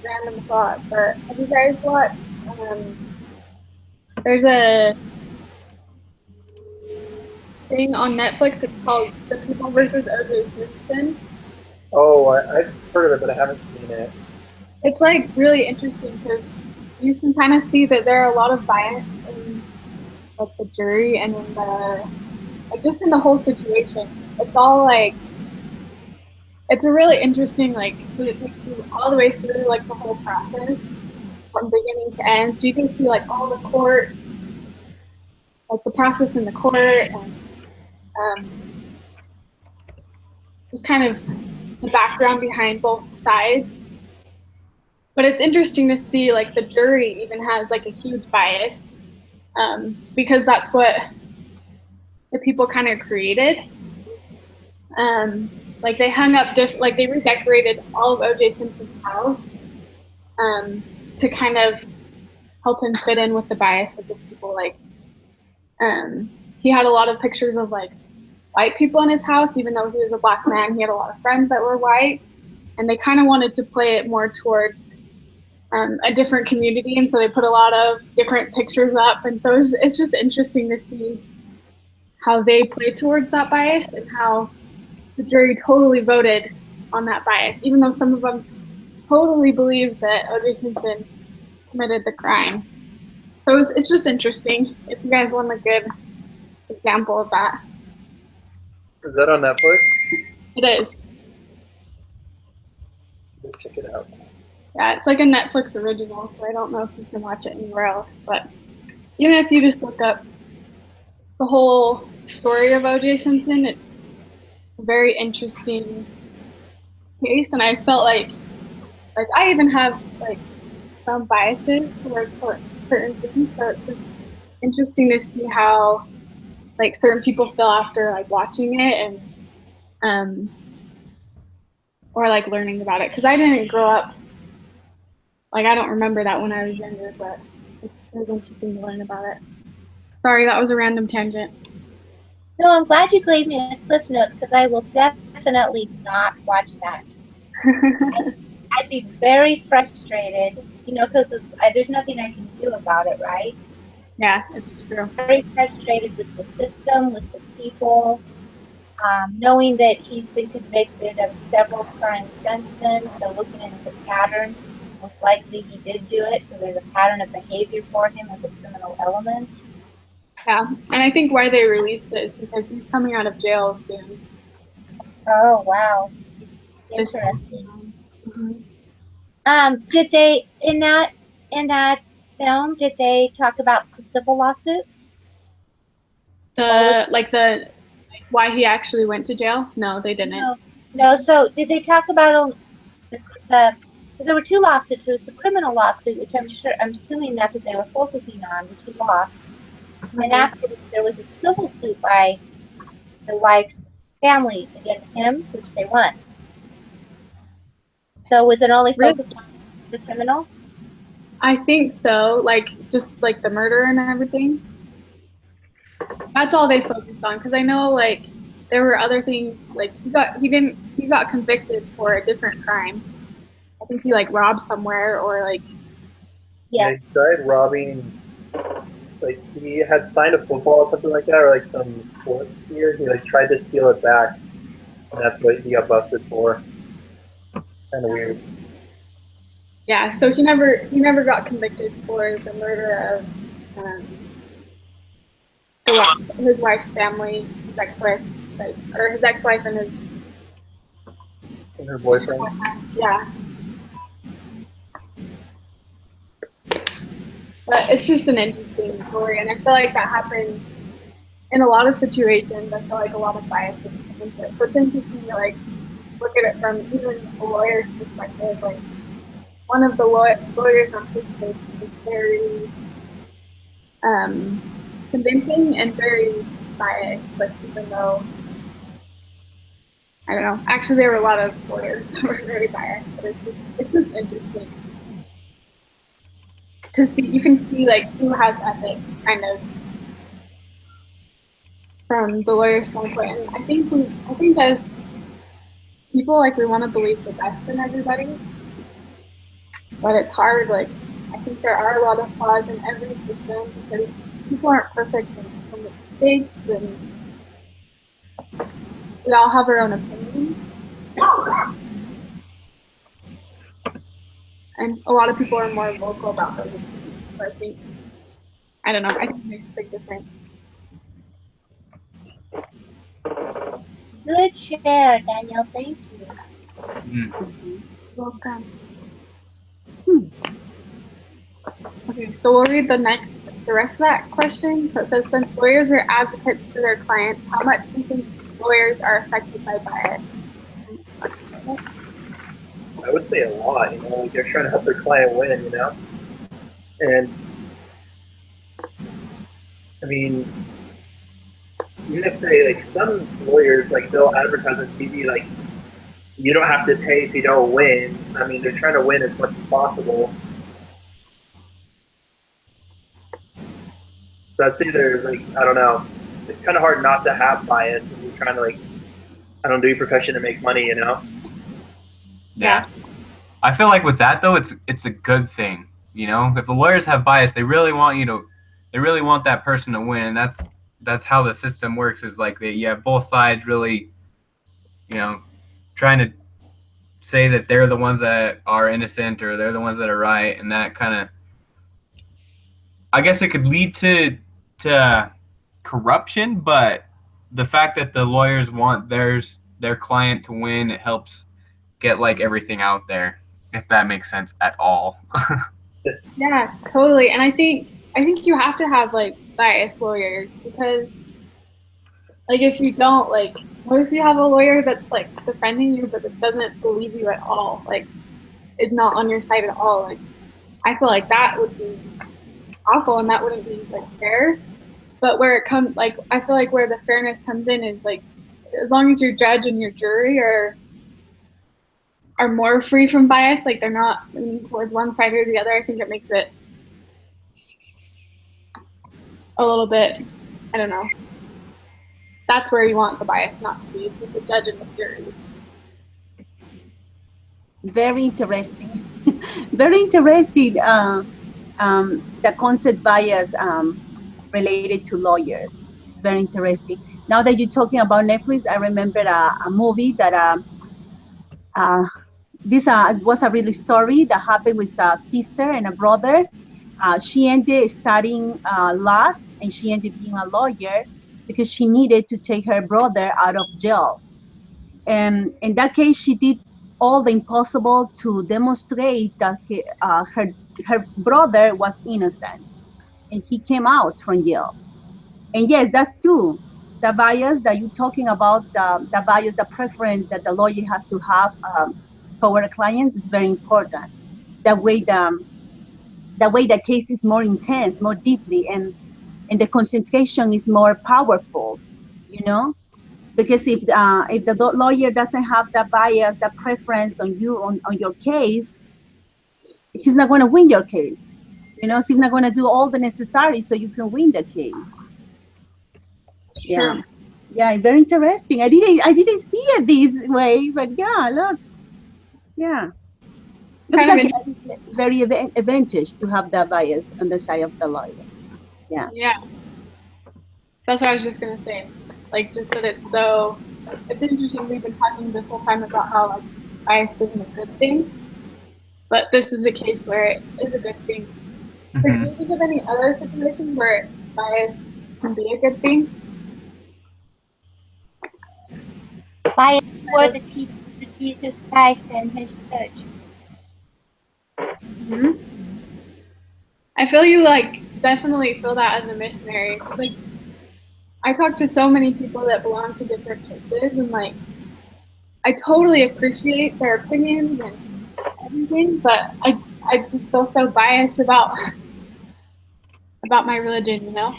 random thought, but have you guys watched, there's a thing on Netflix, it's called The People versus O.J. Simpson. Oh, I've heard of it, but I haven't seen it. It's like really interesting because you can kind of see that there are a lot of bias in like the jury and in the just in the whole situation. It's all like it's a really interesting like it takes you all the way through like the whole process from beginning to end. So you can see like all the court, like the process in the court, and just kind of the background behind both sides. But it's interesting to see like the jury even has like a huge bias because that's what the people kind of created. Like they hung up, like they redecorated all of O.J. Simpson's house to kind of help him fit in with the bias of the people. Like he had a lot of pictures of like white people in his house, even though he was a black man. He had a lot of friends that were white, and they kind of wanted to play it more towards a different community, and so they put a lot of different pictures up, and so it's just interesting to see how they play towards that bias and how the jury totally voted on that bias, even though some of them totally believe that O.J. Simpson committed the crime. So it's just interesting if you guys want a good example of that. Is that on Netflix? It is. Check it out. Yeah, it's like a Netflix original, so I don't know if you can watch it anywhere else. But even if you just look up the whole story of O.J. Simpson, it's a very interesting case, and I felt like I even have like some biases towards certain things, so it's just interesting to see how like certain people feel after like watching it and or like learning about it, because I didn't grow up. Like, I don't remember that when I was younger, but it was interesting to learn about it. Sorry, that was a random tangent. No, I'm glad you gave me a cliff notes because I will definitely not watch that. I'd be very frustrated, because there's nothing I can do about it, right? Yeah, it's true. Very frustrated with the system, with the people, knowing that he's been convicted of several crimes since then, so looking into the pattern. Most likely he did do it, so there's a pattern of behavior for him of the criminal elements. Yeah, and I think why they released it is because he's coming out of jail soon. Oh, wow. Interesting. Mm-hmm. Did they, in that film, did they talk about the civil lawsuit? Why he actually went to jail? No, they didn't. No. So did they talk about because there were two lawsuits. There was the criminal lawsuit, which I'm assuming that's what they were focusing on, which he lost. Mm-hmm. And after there was a civil suit by the wife's family against him, which they won. So was it only focused on the criminal? I think so. Like just like the murder and everything. That's all they focused on, because I know like there were other things. Like he got convicted for a different crime. I think he like robbed somewhere or like Yes. They tried robbing, like he had signed a football or something like that, or like some sports gear. He like tried to steal it back, and that's what he got busted for. Kind of weird. Yeah, so he never got convicted for the murder of his wife's family, his ex-wife's, like, or his ex-wife and his And her boyfriend. yeah. But it's just an interesting story, and I feel like that happens in a lot of situations. I feel like a lot of biases come into it. But it's interesting to like look at it from even a lawyer's perspective. Like one of the lawyers on his case was very convincing and very biased. But even though I don't know, actually there were a lot of lawyers that were very biased. But it's just interesting to see. You can see like who has ethics, kind of, from the lawyer's standpoint. And I think as people, like, we want to believe the best in everybody, but it's hard. Like, I think there are a lot of flaws in every system because people aren't perfect and make mistakes, and we all have our own opinions. And a lot of people are more vocal about those opinions. So I don't know, I think it makes a big difference. Good share, Daniel. Thank you. Welcome. Okay, so we'll read the rest of that question. So it says, since lawyers are advocates for their clients, how much do you think lawyers are affected by bias? I would say a lot. Like they're trying to help their client win. And I mean, even if they like some lawyers like they'll advertise on TV like you don't have to pay if you don't win. I mean, they're trying to win as much as possible. So I'd say they're like, I don't know. It's kind of hard not to have bias when you're trying to like, I don't do your profession to make money, Yeah. I feel like with that though, it's a good thing. If the lawyers have bias, they really want that person to win, and that's how the system works. Is like you have both sides really, trying to say that they're the ones that are innocent or they're the ones that are right, and that kind of, I guess it could lead to corruption. But the fact that the lawyers want their client to win, it helps get like everything out there, if that makes sense at all. Yeah, totally. And I think you have to have like biased lawyers, because like if you don't, like, what if you have a lawyer that's like defending you but that doesn't believe you at all, like is not on your side at all? Like I feel like that would be awful, and that wouldn't be like fair. But where it comes, like, I feel like where the fairness comes in is like, as long as your judge and your jury are more free from bias, like they're not leaning towards one side or the other, I think it makes it a little bit, I don't know. That's where you want the bias not to be, with the judge and the jury. Very interesting. Very interesting. The concept bias related to lawyers. It's very interesting. Now that you're talking about Netflix, I remember a movie that this was a real story that happened with a sister and a brother. She ended studying law, and she ended being a lawyer because she needed to take her brother out of jail. And in that case, she did all the impossible to demonstrate that her brother was innocent, and he came out from jail. And yes, that's true. The bias that you're talking about, the bias, the preference that the lawyer has to have for our clients is very important. That way the case is more intense, more deeply, and the concentration is more powerful, because if the lawyer doesn't have the bias, the preference on you, on your case, he's not going to win your case. He's not going to do all the necessary so you can win the case. Sure. Yeah, very interesting. I didn't see it this way, but yeah, look. Yeah. Looks Kind of like very advantage to have that bias on the side of the lawyer. Yeah. Yeah. That's what I was just gonna say. Like, just that it's interesting. We've been talking this whole time about how like bias isn't a good thing, but this is a case where it is a good thing. Can you think of any other situations where bias can be a good thing? Bias for the teaching of Jesus Christ and His church. Mm-hmm. I feel you like definitely feel that as a missionary. Like, I talk to so many people that belong to different churches, and like, I totally appreciate their opinions and everything, but I just feel so biased about my religion, you know?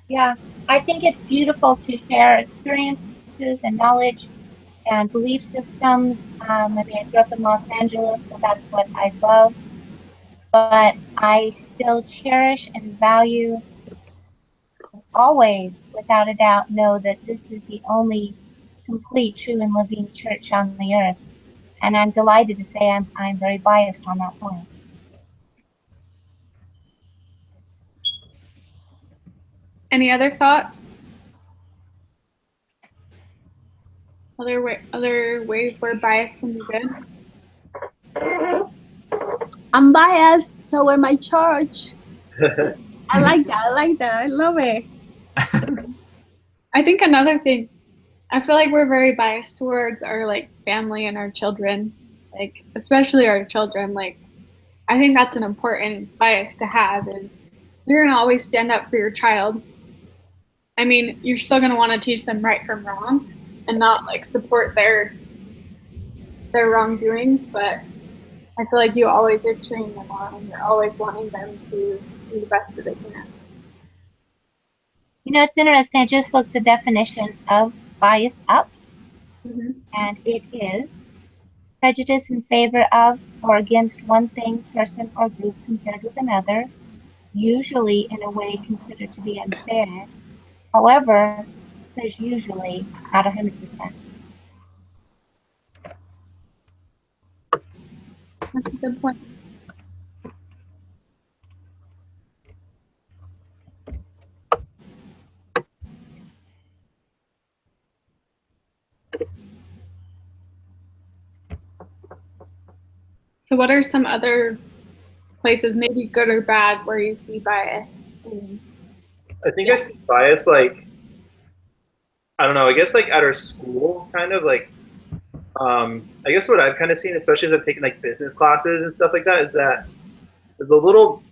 Yeah, I think it's beautiful to share experiences and knowledge and belief systems. I mean, I grew up in Los Angeles, so that's what I love. But I still cherish and value, always, without a doubt, know that this is the only complete, true, and living church on the earth. And I'm delighted to say I'm very biased on that point. Any other thoughts? Other ways where bias can be good? I'm biased toward my church. I like that. I love it. I think another thing, I feel like we're very biased towards our like family and our children, like especially our children. Like, I think that's an important bias to have is you're gonna always stand up for your child. I mean, you're still gonna want to teach them right from wrong and not like support their wrongdoings, but I feel like you always are cheering them on and you're always wanting them to do the best that they can. You know, it's interesting. I just looked the definition of bias up, and it is prejudice in favor of or against one thing, person, or group compared with another, usually in a way considered to be unfair. However, there's usually not 100%. That's a good point. So what are some other places, maybe good or bad, where you see bias? I think I see bias like, I don't know, I guess like at our school, kind of like, I guess what I've kind of seen, especially as I've taken like business classes and stuff like that, is that there's a little,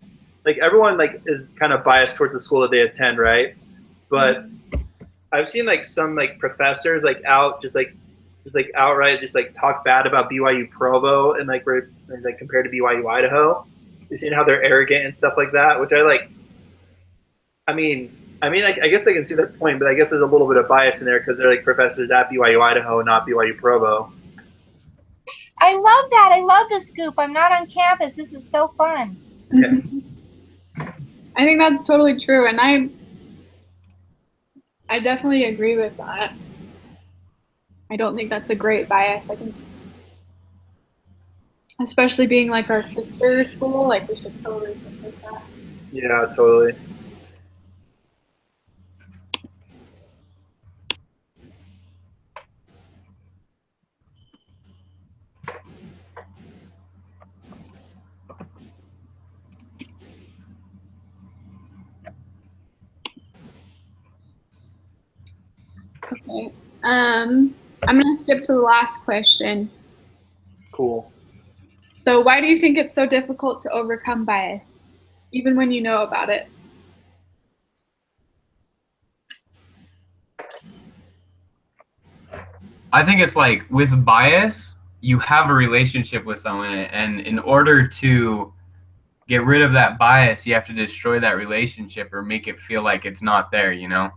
like everyone like is kind of biased towards the school that they attend, right? But I've seen like some like professors like outright just like talk bad about BYU Provo and like compared to BYU Idaho. You've seen how they're arrogant and stuff like that, which I like. I guess I can see their point, but I guess there's a little bit of bias in there because they're like professors at BYU Idaho, not BYU Provo. I love that. I love the scoop. I'm not on campus. This is so fun. Yeah. I think that's totally true, and I definitely agree with that. I don't think that's a great bias. I think, especially being like our sister school, like we should totally support that. Yeah, totally. Okay. I'm gonna skip to the last question. Cool. So why do you think it's so difficult to overcome bias, even when you know about it? I think it's like with bias, you have a relationship with someone, and in order to get rid of that bias, you have to destroy that relationship or make it feel like it's not there, you know?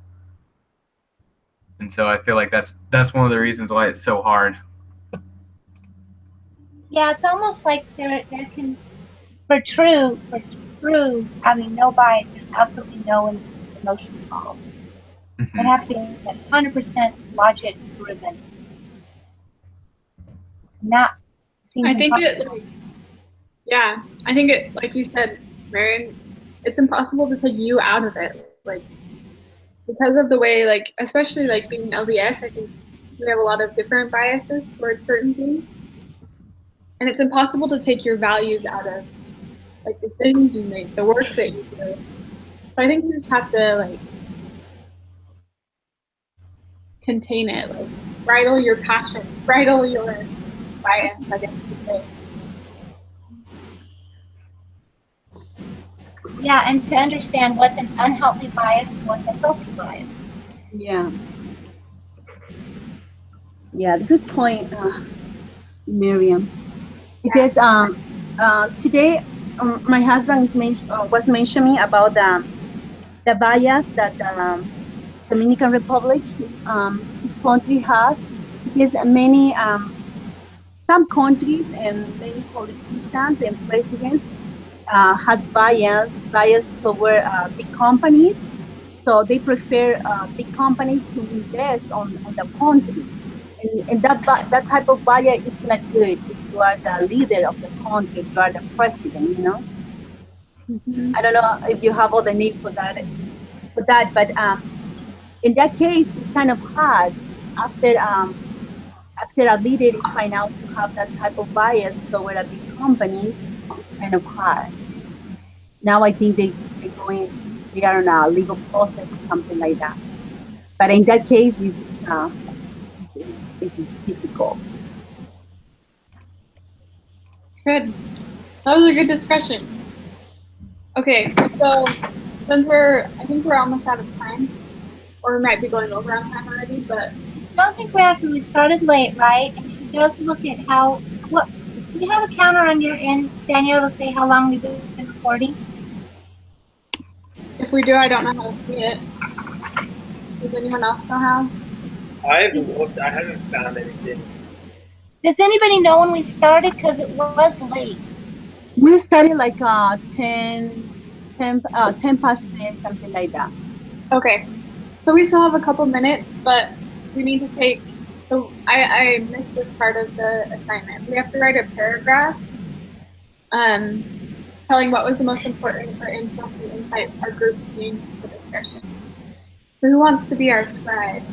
And so I feel like that's one of the reasons why it's so hard. Yeah, it's almost like there can, for true having no bias, there's absolutely no emotion involved. It has to be 100% logic driven. Not. I think it Yeah, I think it, like you said, Marion, it's impossible to take you out of it. Like, because of the way, like, especially like being LDS, I think we have a lot of different biases towards certain things. And it's impossible to take your values out of like decisions you make, the work that you do. So I think you just have to like contain it, like bridle your passion, bridle your bias, I guess you could say. Yeah, and to understand what's an unhealthy bias and what's a healthy bias. Yeah. Yeah, good point, Miriam. Because today my husband was mentioning about the bias that Dominican Republic, his country has. Because many some countries and many politicians and presidents has bias toward big companies. So they prefer big companies to invest on the country. And that type of bias is not good if you are the leader of the country, if you are the president, you know. Mm-hmm. I don't know if you have other name for that, but in that case, it's kind of hard after after a leader is find out to have that type of bias toward a big company. It's kind of hard. Now I think they are on a legal process or something like that. But in that case, it's difficult. Good. That was a good discussion. Okay, so since I think we're almost out of time, or we might be going over on time already, but I don't think we have to. We started late, right? And she does look at what, do you have a counter on your end, Danielle, to say how long we've been recording? if we do, I don't know how to see it. Does anyone else know how? I haven't looked. I haven't found anything. Does anybody know when we started? Because it was late. We started like 10 past 10, something like that. Okay, so we still have a couple minutes, but we need to take. So I missed this part of the assignment. We have to write a paragraph, telling what was the most important or interesting insight our group gained from the discussion. So who wants to be our scribe?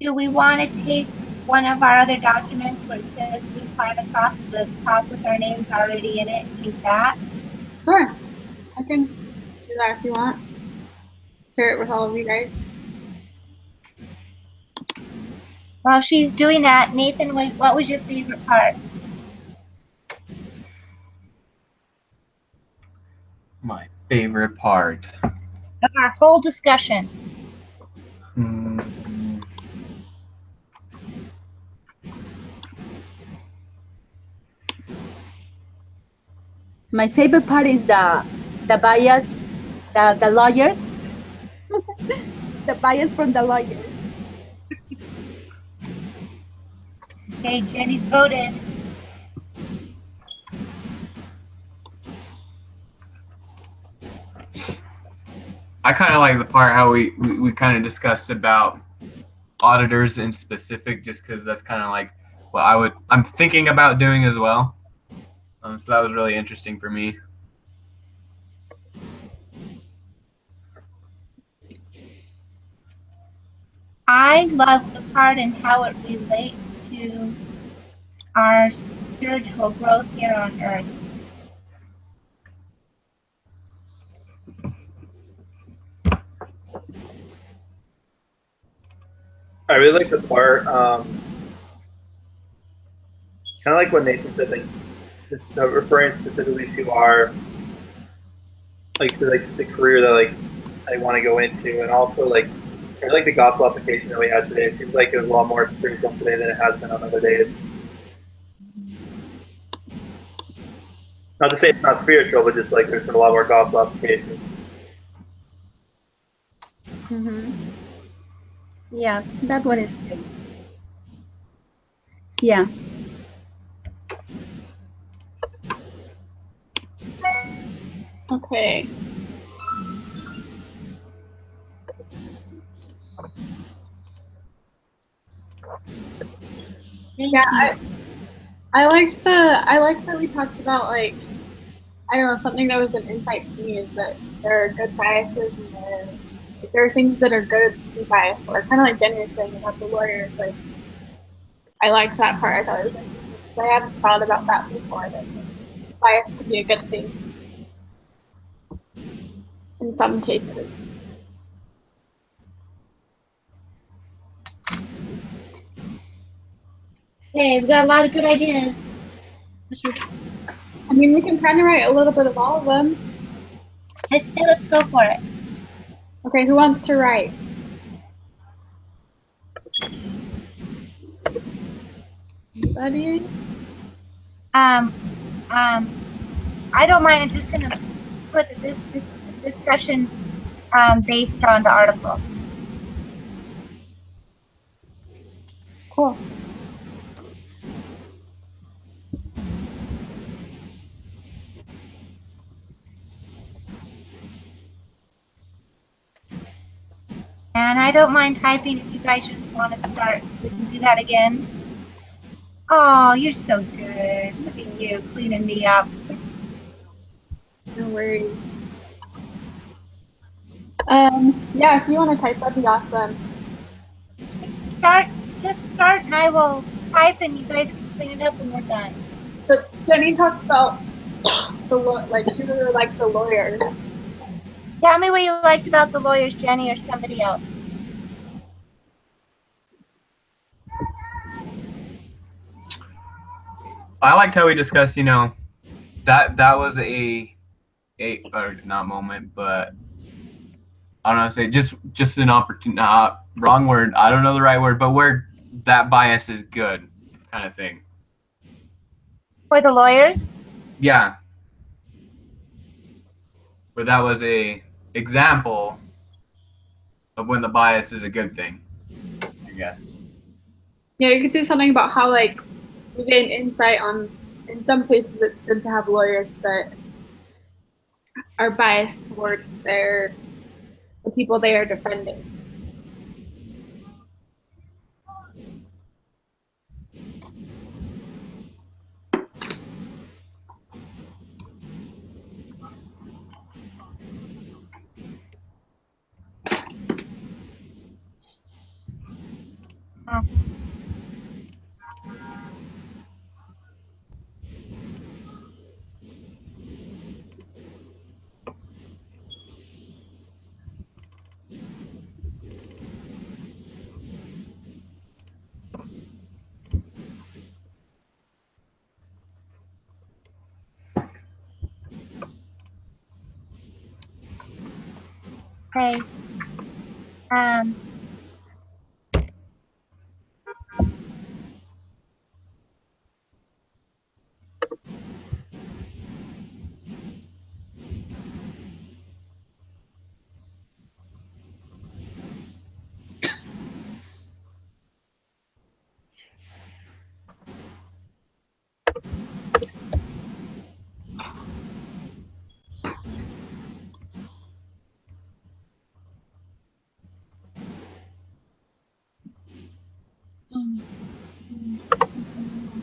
Do we want to take one of our other documents where it says we find across the top with our names already in it and use that? Sure, I can do that if you want. Share it with all of you guys. While she's doing that, Nathan, what was your favorite part? My favorite part. Of our whole discussion. My favorite part is the bias, the lawyers, the bias from the lawyers. Okay, Jenny's voted. I kind of like the part how we kind of discussed about auditors in specific, just because that's kind of like what I'm thinking about doing as well. So that was really interesting for me. I love the part and how it relates to our spiritual growth here on earth. I really like the part, kind of like what Nathan said, like just referring specifically to our like the career that like I want to go into, and also like I like the gospel application that we had today. It seems like it was a lot more spiritual today than it has been on other days. Not to say it's not spiritual, but just like there's been a lot more gospel application. Mm-hmm. Yeah, that one is great. Yeah. Okay. Thank Yeah, you. I liked that we talked about like I don't know something that was an insight to me is that there are good biases and there are things that are good to be biased for. Kind of like Jenny was saying about the lawyers. Like I liked that part. I thought it was interesting. I haven't thought about that before. That bias could be a good thing in some cases. Okay, we've got a lot of good ideas. I mean, we can kind of write a little bit of all of them. Let's go for it. Okay, who wants to write? Anybody? I don't mind. I'm just gonna put this discussion based on the article. Cool. And I don't mind typing if you guys just want to start. We can do that again. Oh, you're so good. Look at you cleaning me up. No worries. Yeah, if you want to type, that'd be awesome. Just start and I will type and you guys can clean it up when we're done. So Jenny talked about she really liked the lawyers. Tell me what you liked about the lawyers, Jenny, or somebody else. I liked how we discussed, that was or not moment, but I don't know how to say just an opportunity. Wrong word. I don't know the right word, but where that bias is good, kind of thing. For the lawyers? Yeah. But that was a example of when the bias is a good thing, I guess. Yeah, you could say something about how like we gain insight on. In some cases, it's good to have lawyers that are biased towards the people they are defending. Okay.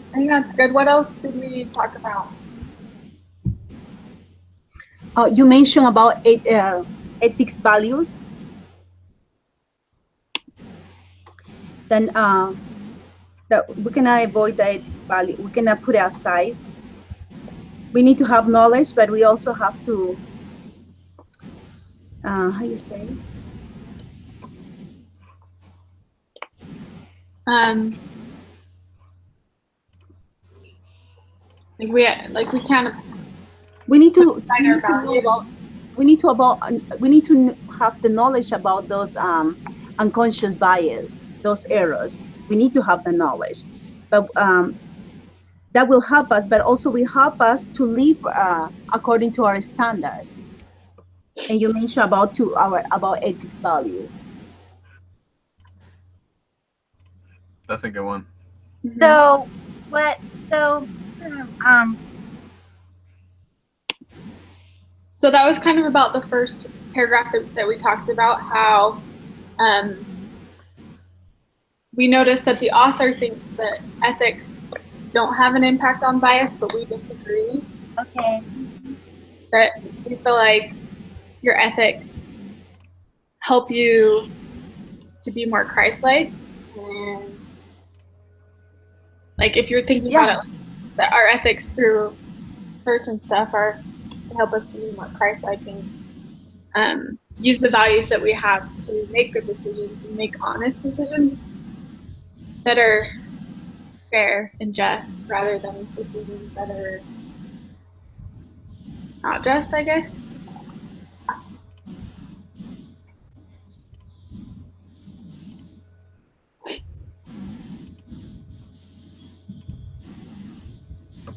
I think that's good. What else did we talk about? You mentioned about ethics values. Then that we cannot avoid the ethics value. We cannot put it aside. We need to have knowledge, but we also have to how you say? We can't. We need to have the knowledge about those unconscious bias, those errors. We need to have the knowledge, but that will help us. But also will help us to live according to our standards. And you mentioned about ethic values. That's a good one. So So that was kind of about the first paragraph that we talked about, how we noticed that the author thinks that ethics don't have an impact on bias, but we disagree. Okay. That we feel like your ethics help you to be more Christ-like, and like if you're thinking about it, that our ethics through church and stuff are to help us to be more Christ-like and use the values that we have to make good decisions and make honest decisions that are fair and just, rather than decisions that are not just, I guess.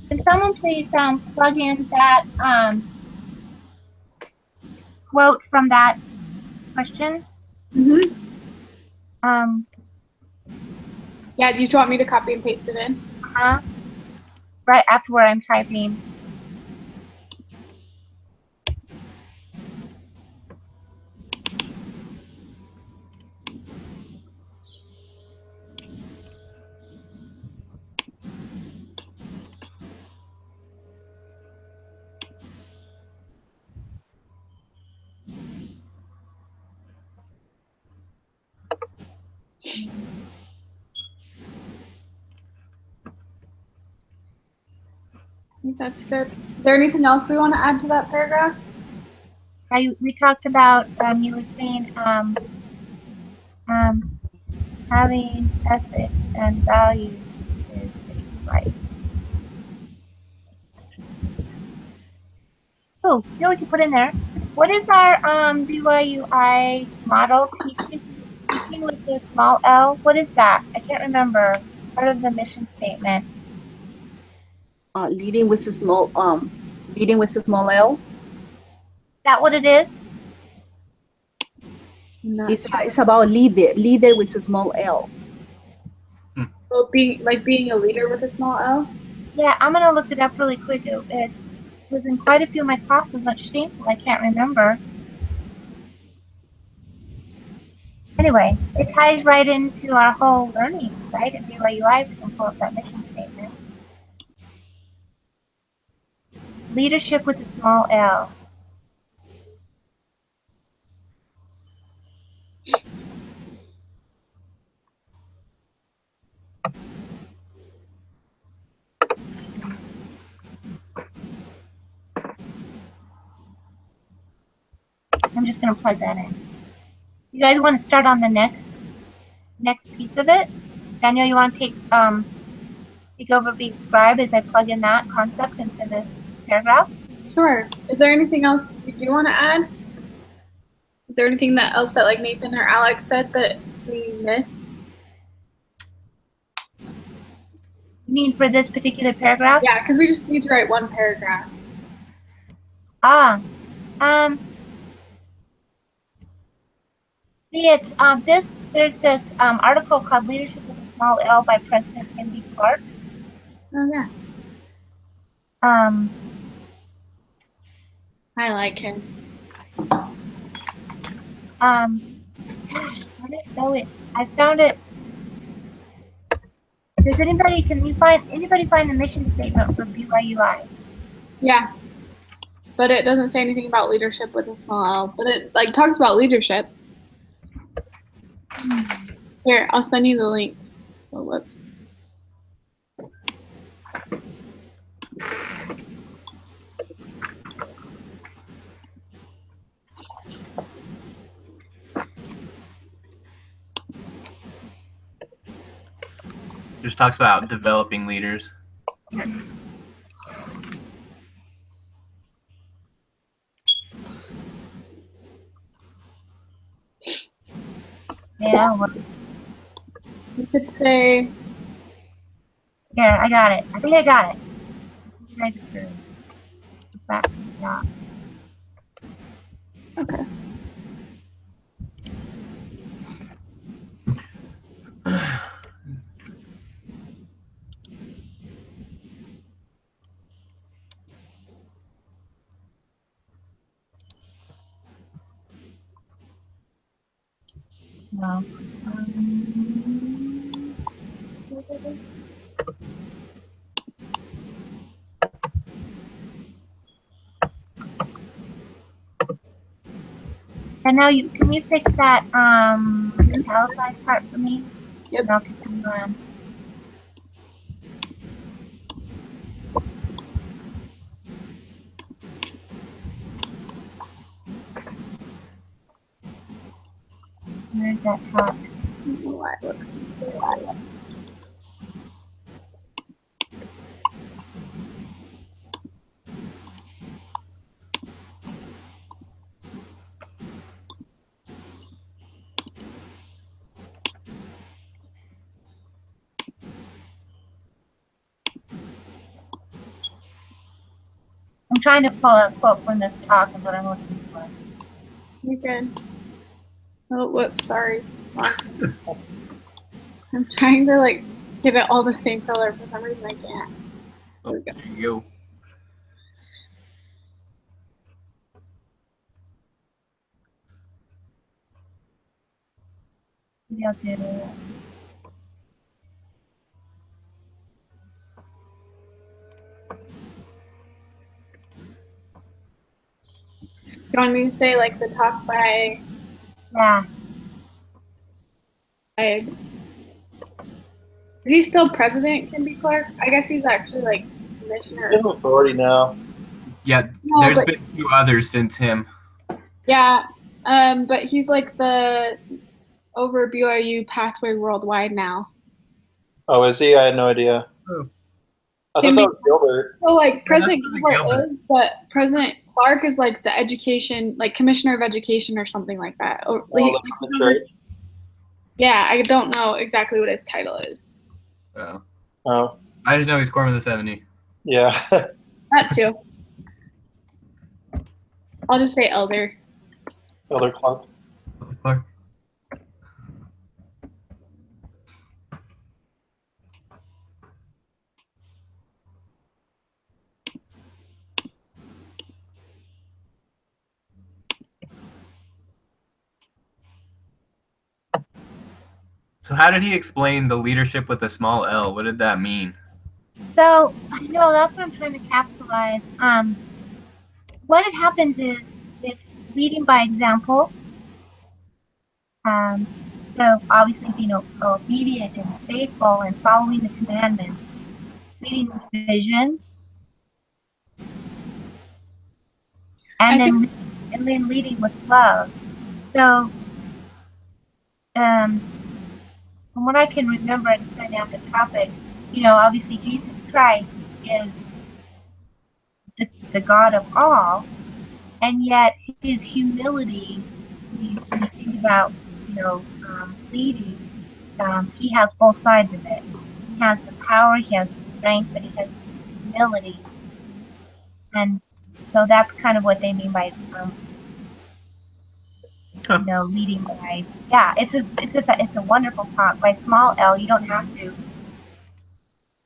Can someone please plug in that quote from that question? Mm-hmm. Um, Yeah, do you just want me to copy and paste it in? right after where I'm typing. I think that's good. Is there anything else we want to add to that paragraph? We talked about you were saying having ethics and values is right. Oh, you know what you put in there? What is our BYUI model? Teaching with the small L? What is that? I can't remember. Part of the mission statement. Leading with the small L. Is that what it is? It's about leader with a small L. Well, being a leader with a small L. Yeah, I'm gonna look it up really quick. It was in quite a few of my classes, but shameful, I can't remember. Anyway, it ties right into our whole learning, right? At BYUI, we can pull up that mission statement. Leadership with a small L. I'm just gonna plug that in. You guys want to start on the next piece of it? Daniel, you want to take over being scribe as I plug in that concept into this paragraph? Sure. Is there anything else you do want to add? Is there anything else that like Nathan or Alex said that we missed? You mean for this particular paragraph? Yeah, because we just need to write one paragraph. See, it's there's this article called Leadership with a Small L by President Andy Clark. Oh yeah. I like him. Gosh, I didn't know it. I found it. Does anybody find the mission statement for BYUI? Yeah. But it doesn't say anything about leadership with a small L. But it like talks about leadership. Here, I'll send you the link. Oh, whoops. Just talks about developing leaders. Yeah. You could say. Here, I got it. I think I got it. You guys are good. Back to the job. Okay. No. And now can you fix that italicized part for me? Yep. And I'll continue on. Where's that top? I'm trying to pull a quote from this talk, but I'm looking for it. You're good. Oh, whoops, sorry. I'm trying to like get it all the same color. For some reason, I can't. Oh, there you go. Maybe I'll do it. You want me to say like the talk by Yeah. is he still president, Kimby Clark? I guess he's actually like commissioner. He's an authority now. Yeah, No, there's but- been a few others since him. Yeah, but he's like the over BYU pathway worldwide now. Oh, is he? I had no idea. Oh. I thought that was Gilbert. So like President that's Gilbert Gilbert. is, but President Clark is like the education, like commissioner of education or something like that. Or, Oh, like the church. yeah, I don't know exactly what his title is. Oh. Oh, I just know he's Corman the 70. yeah. That too. I'll just say elder. Elder Clark. Clark. So how did he explain the leadership with a small L? What did that mean? So, I know that's what I'm trying to capitalize. What it happens is it's leading by example. So obviously being obedient and faithful and following the commandments, leading with vision, and then leading with love. So, from what I can remember in studying out the topic, obviously Jesus Christ is the God of all, and yet his humility, when you think about, leading, he has both sides of it. He has the power, he has the strength, but he has the humility. And so that's kind of what they mean by, leading by, yeah, it's a wonderful talk. By small L, you don't have to.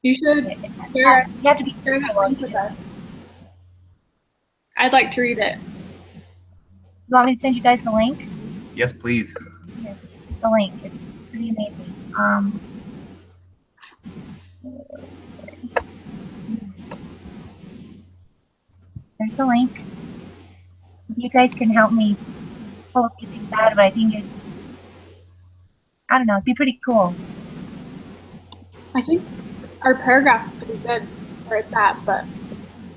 You should You have to be share that link with us. I'd like to read it. You want me to send you guys the link? Yes, please. Here's the link. It's pretty amazing. There's the link. You guys can help me pull a few things out of it. I think it'd be pretty cool. I think our paragraph is pretty good where it's at, but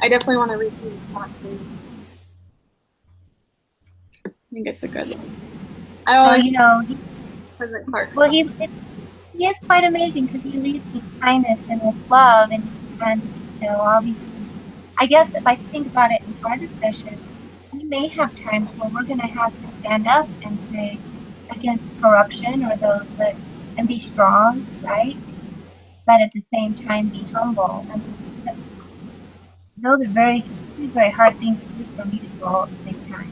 I definitely want to read through the talk too. I think it's a good one. I always President Clark. Well, he is quite amazing because he leads with kindness and with love, and obviously, I guess if I think about it in our discussion, we may have times where we're going to have to stand up and say against corruption or those that, and be strong, right? But at the same time, be humble. And those are very, very hard things to do for me to do all at the same time.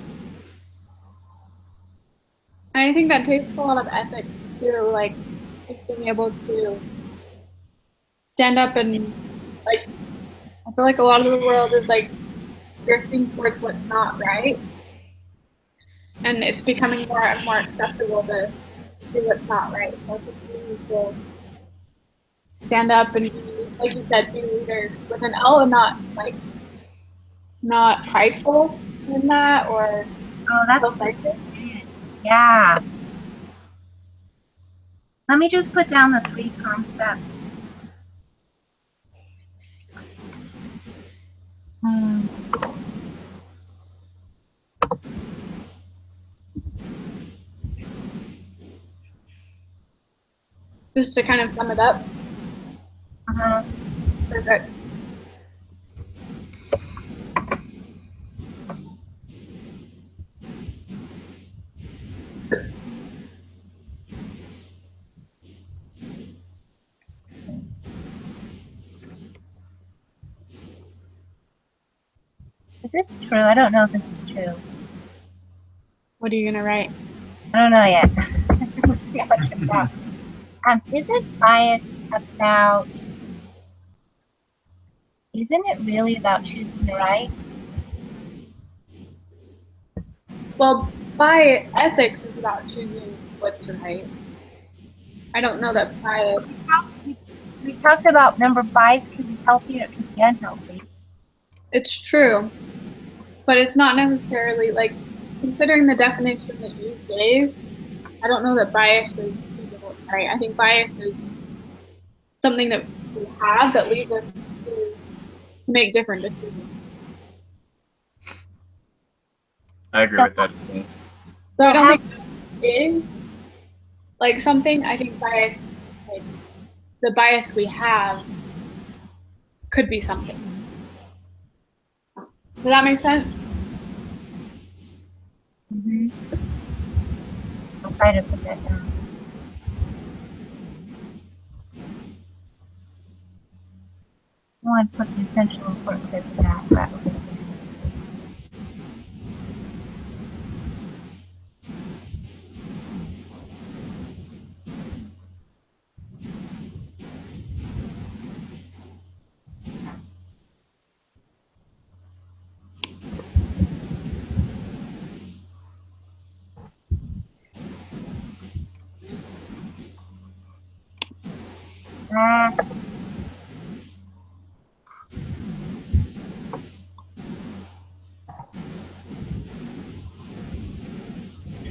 I think that takes a lot of ethics too, like just being able to stand up and like, I feel like a lot of the world is like drifting towards what's not right. And it's becoming more and more acceptable to do what's not right. So I think we need to stand up and, like you said, be leaders with an L and not prideful in that or Oh, that's self-righteous. Yeah. Let me just put down the 3 concepts. Just to kind of sum it up. Uh-huh. Perfect. Is this true? I don't know if this is true. What are you gonna write? I don't know yet. Isn't bias about... Isn't it really about choosing the right? Well, by ethics is about choosing what's right. I don't know that bias. We talked about bias can be healthy or it can be unhealthy. It's true, but it's not necessarily like considering the definition that you gave. I don't know that bias is what's right. I think bias is something that we have that leads us to make different decisions. I agree with that. So I don't think it is like something. I think bias, like the bias we have, could be something. Does that make sense? Mm-hmm. I'll try to put that down. I want to put the essential important bits of that. But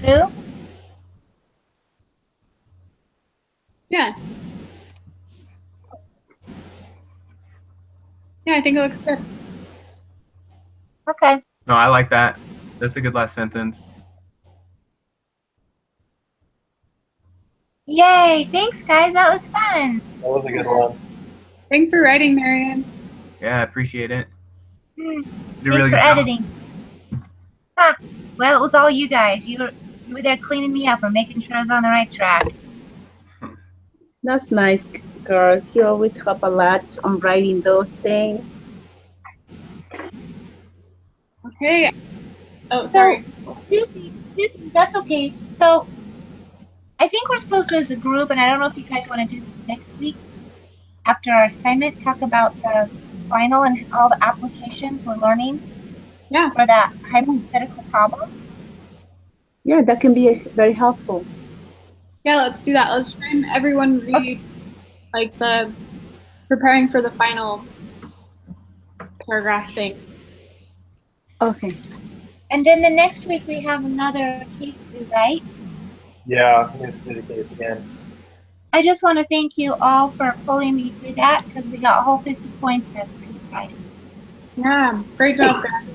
true? Yeah. Yeah, I think it looks good. Okay. No, I like that. That's a good last sentence. Yay! Thanks, guys. That was fun. That was a good one. Thanks for writing, Marion. Yeah, I appreciate it. Hmm. You did a Thanks really for good job. editing. Ah, well, it was all you guys. You were there cleaning me up or making sure I was on the right track. That's nice, girls. You always help a lot on writing those things. Okay. Oh, sorry. That's okay. So, I think we're supposed to, as a group, and I don't know if you guys want to do this next week, after our assignment, talk about the final and all the applications we're learning Yeah. for that hypothetical problem. Yeah, that can be very helpful. Yeah, let's do that. Let's try and everyone read like the preparing for the final paragraph thing. Okay. And then the next week we have another case due, right? Yeah, I'm going to do the case again. I just want to thank you all for pulling me through that because we got a whole 50 points that's pretty exciting. Yeah, great job, guys.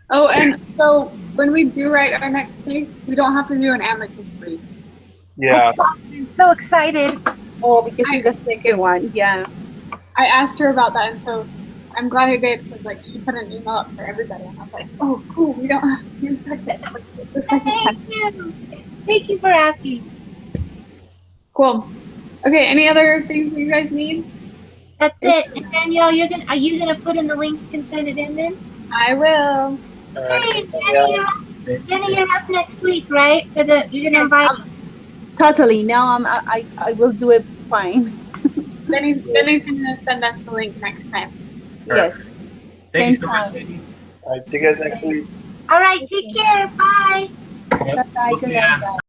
Oh, and so when we do write our next case, we don't have to do an amicus brief. Yeah. I'm so excited. Oh, because it's the second one. Yeah. I asked her about that, and so I'm glad I did because like she put an email up for everybody, and I was like, oh, cool, we don't have to do the second time. Thank you. Thank you for asking. Cool. Okay, any other things you guys need? That's it. And Danielle, are you gonna put in the link and send it in then? I will. Hey, Jenny, you're up next week, right? You're gonna invite. Totally. Now I will do it fine. Benny's gonna send us the link next time. Yes. Thank you Same so much, time. Katie. All right, see you guys next week. All right, take care. Bye. Bye-bye. We'll see Good ya. night, guys.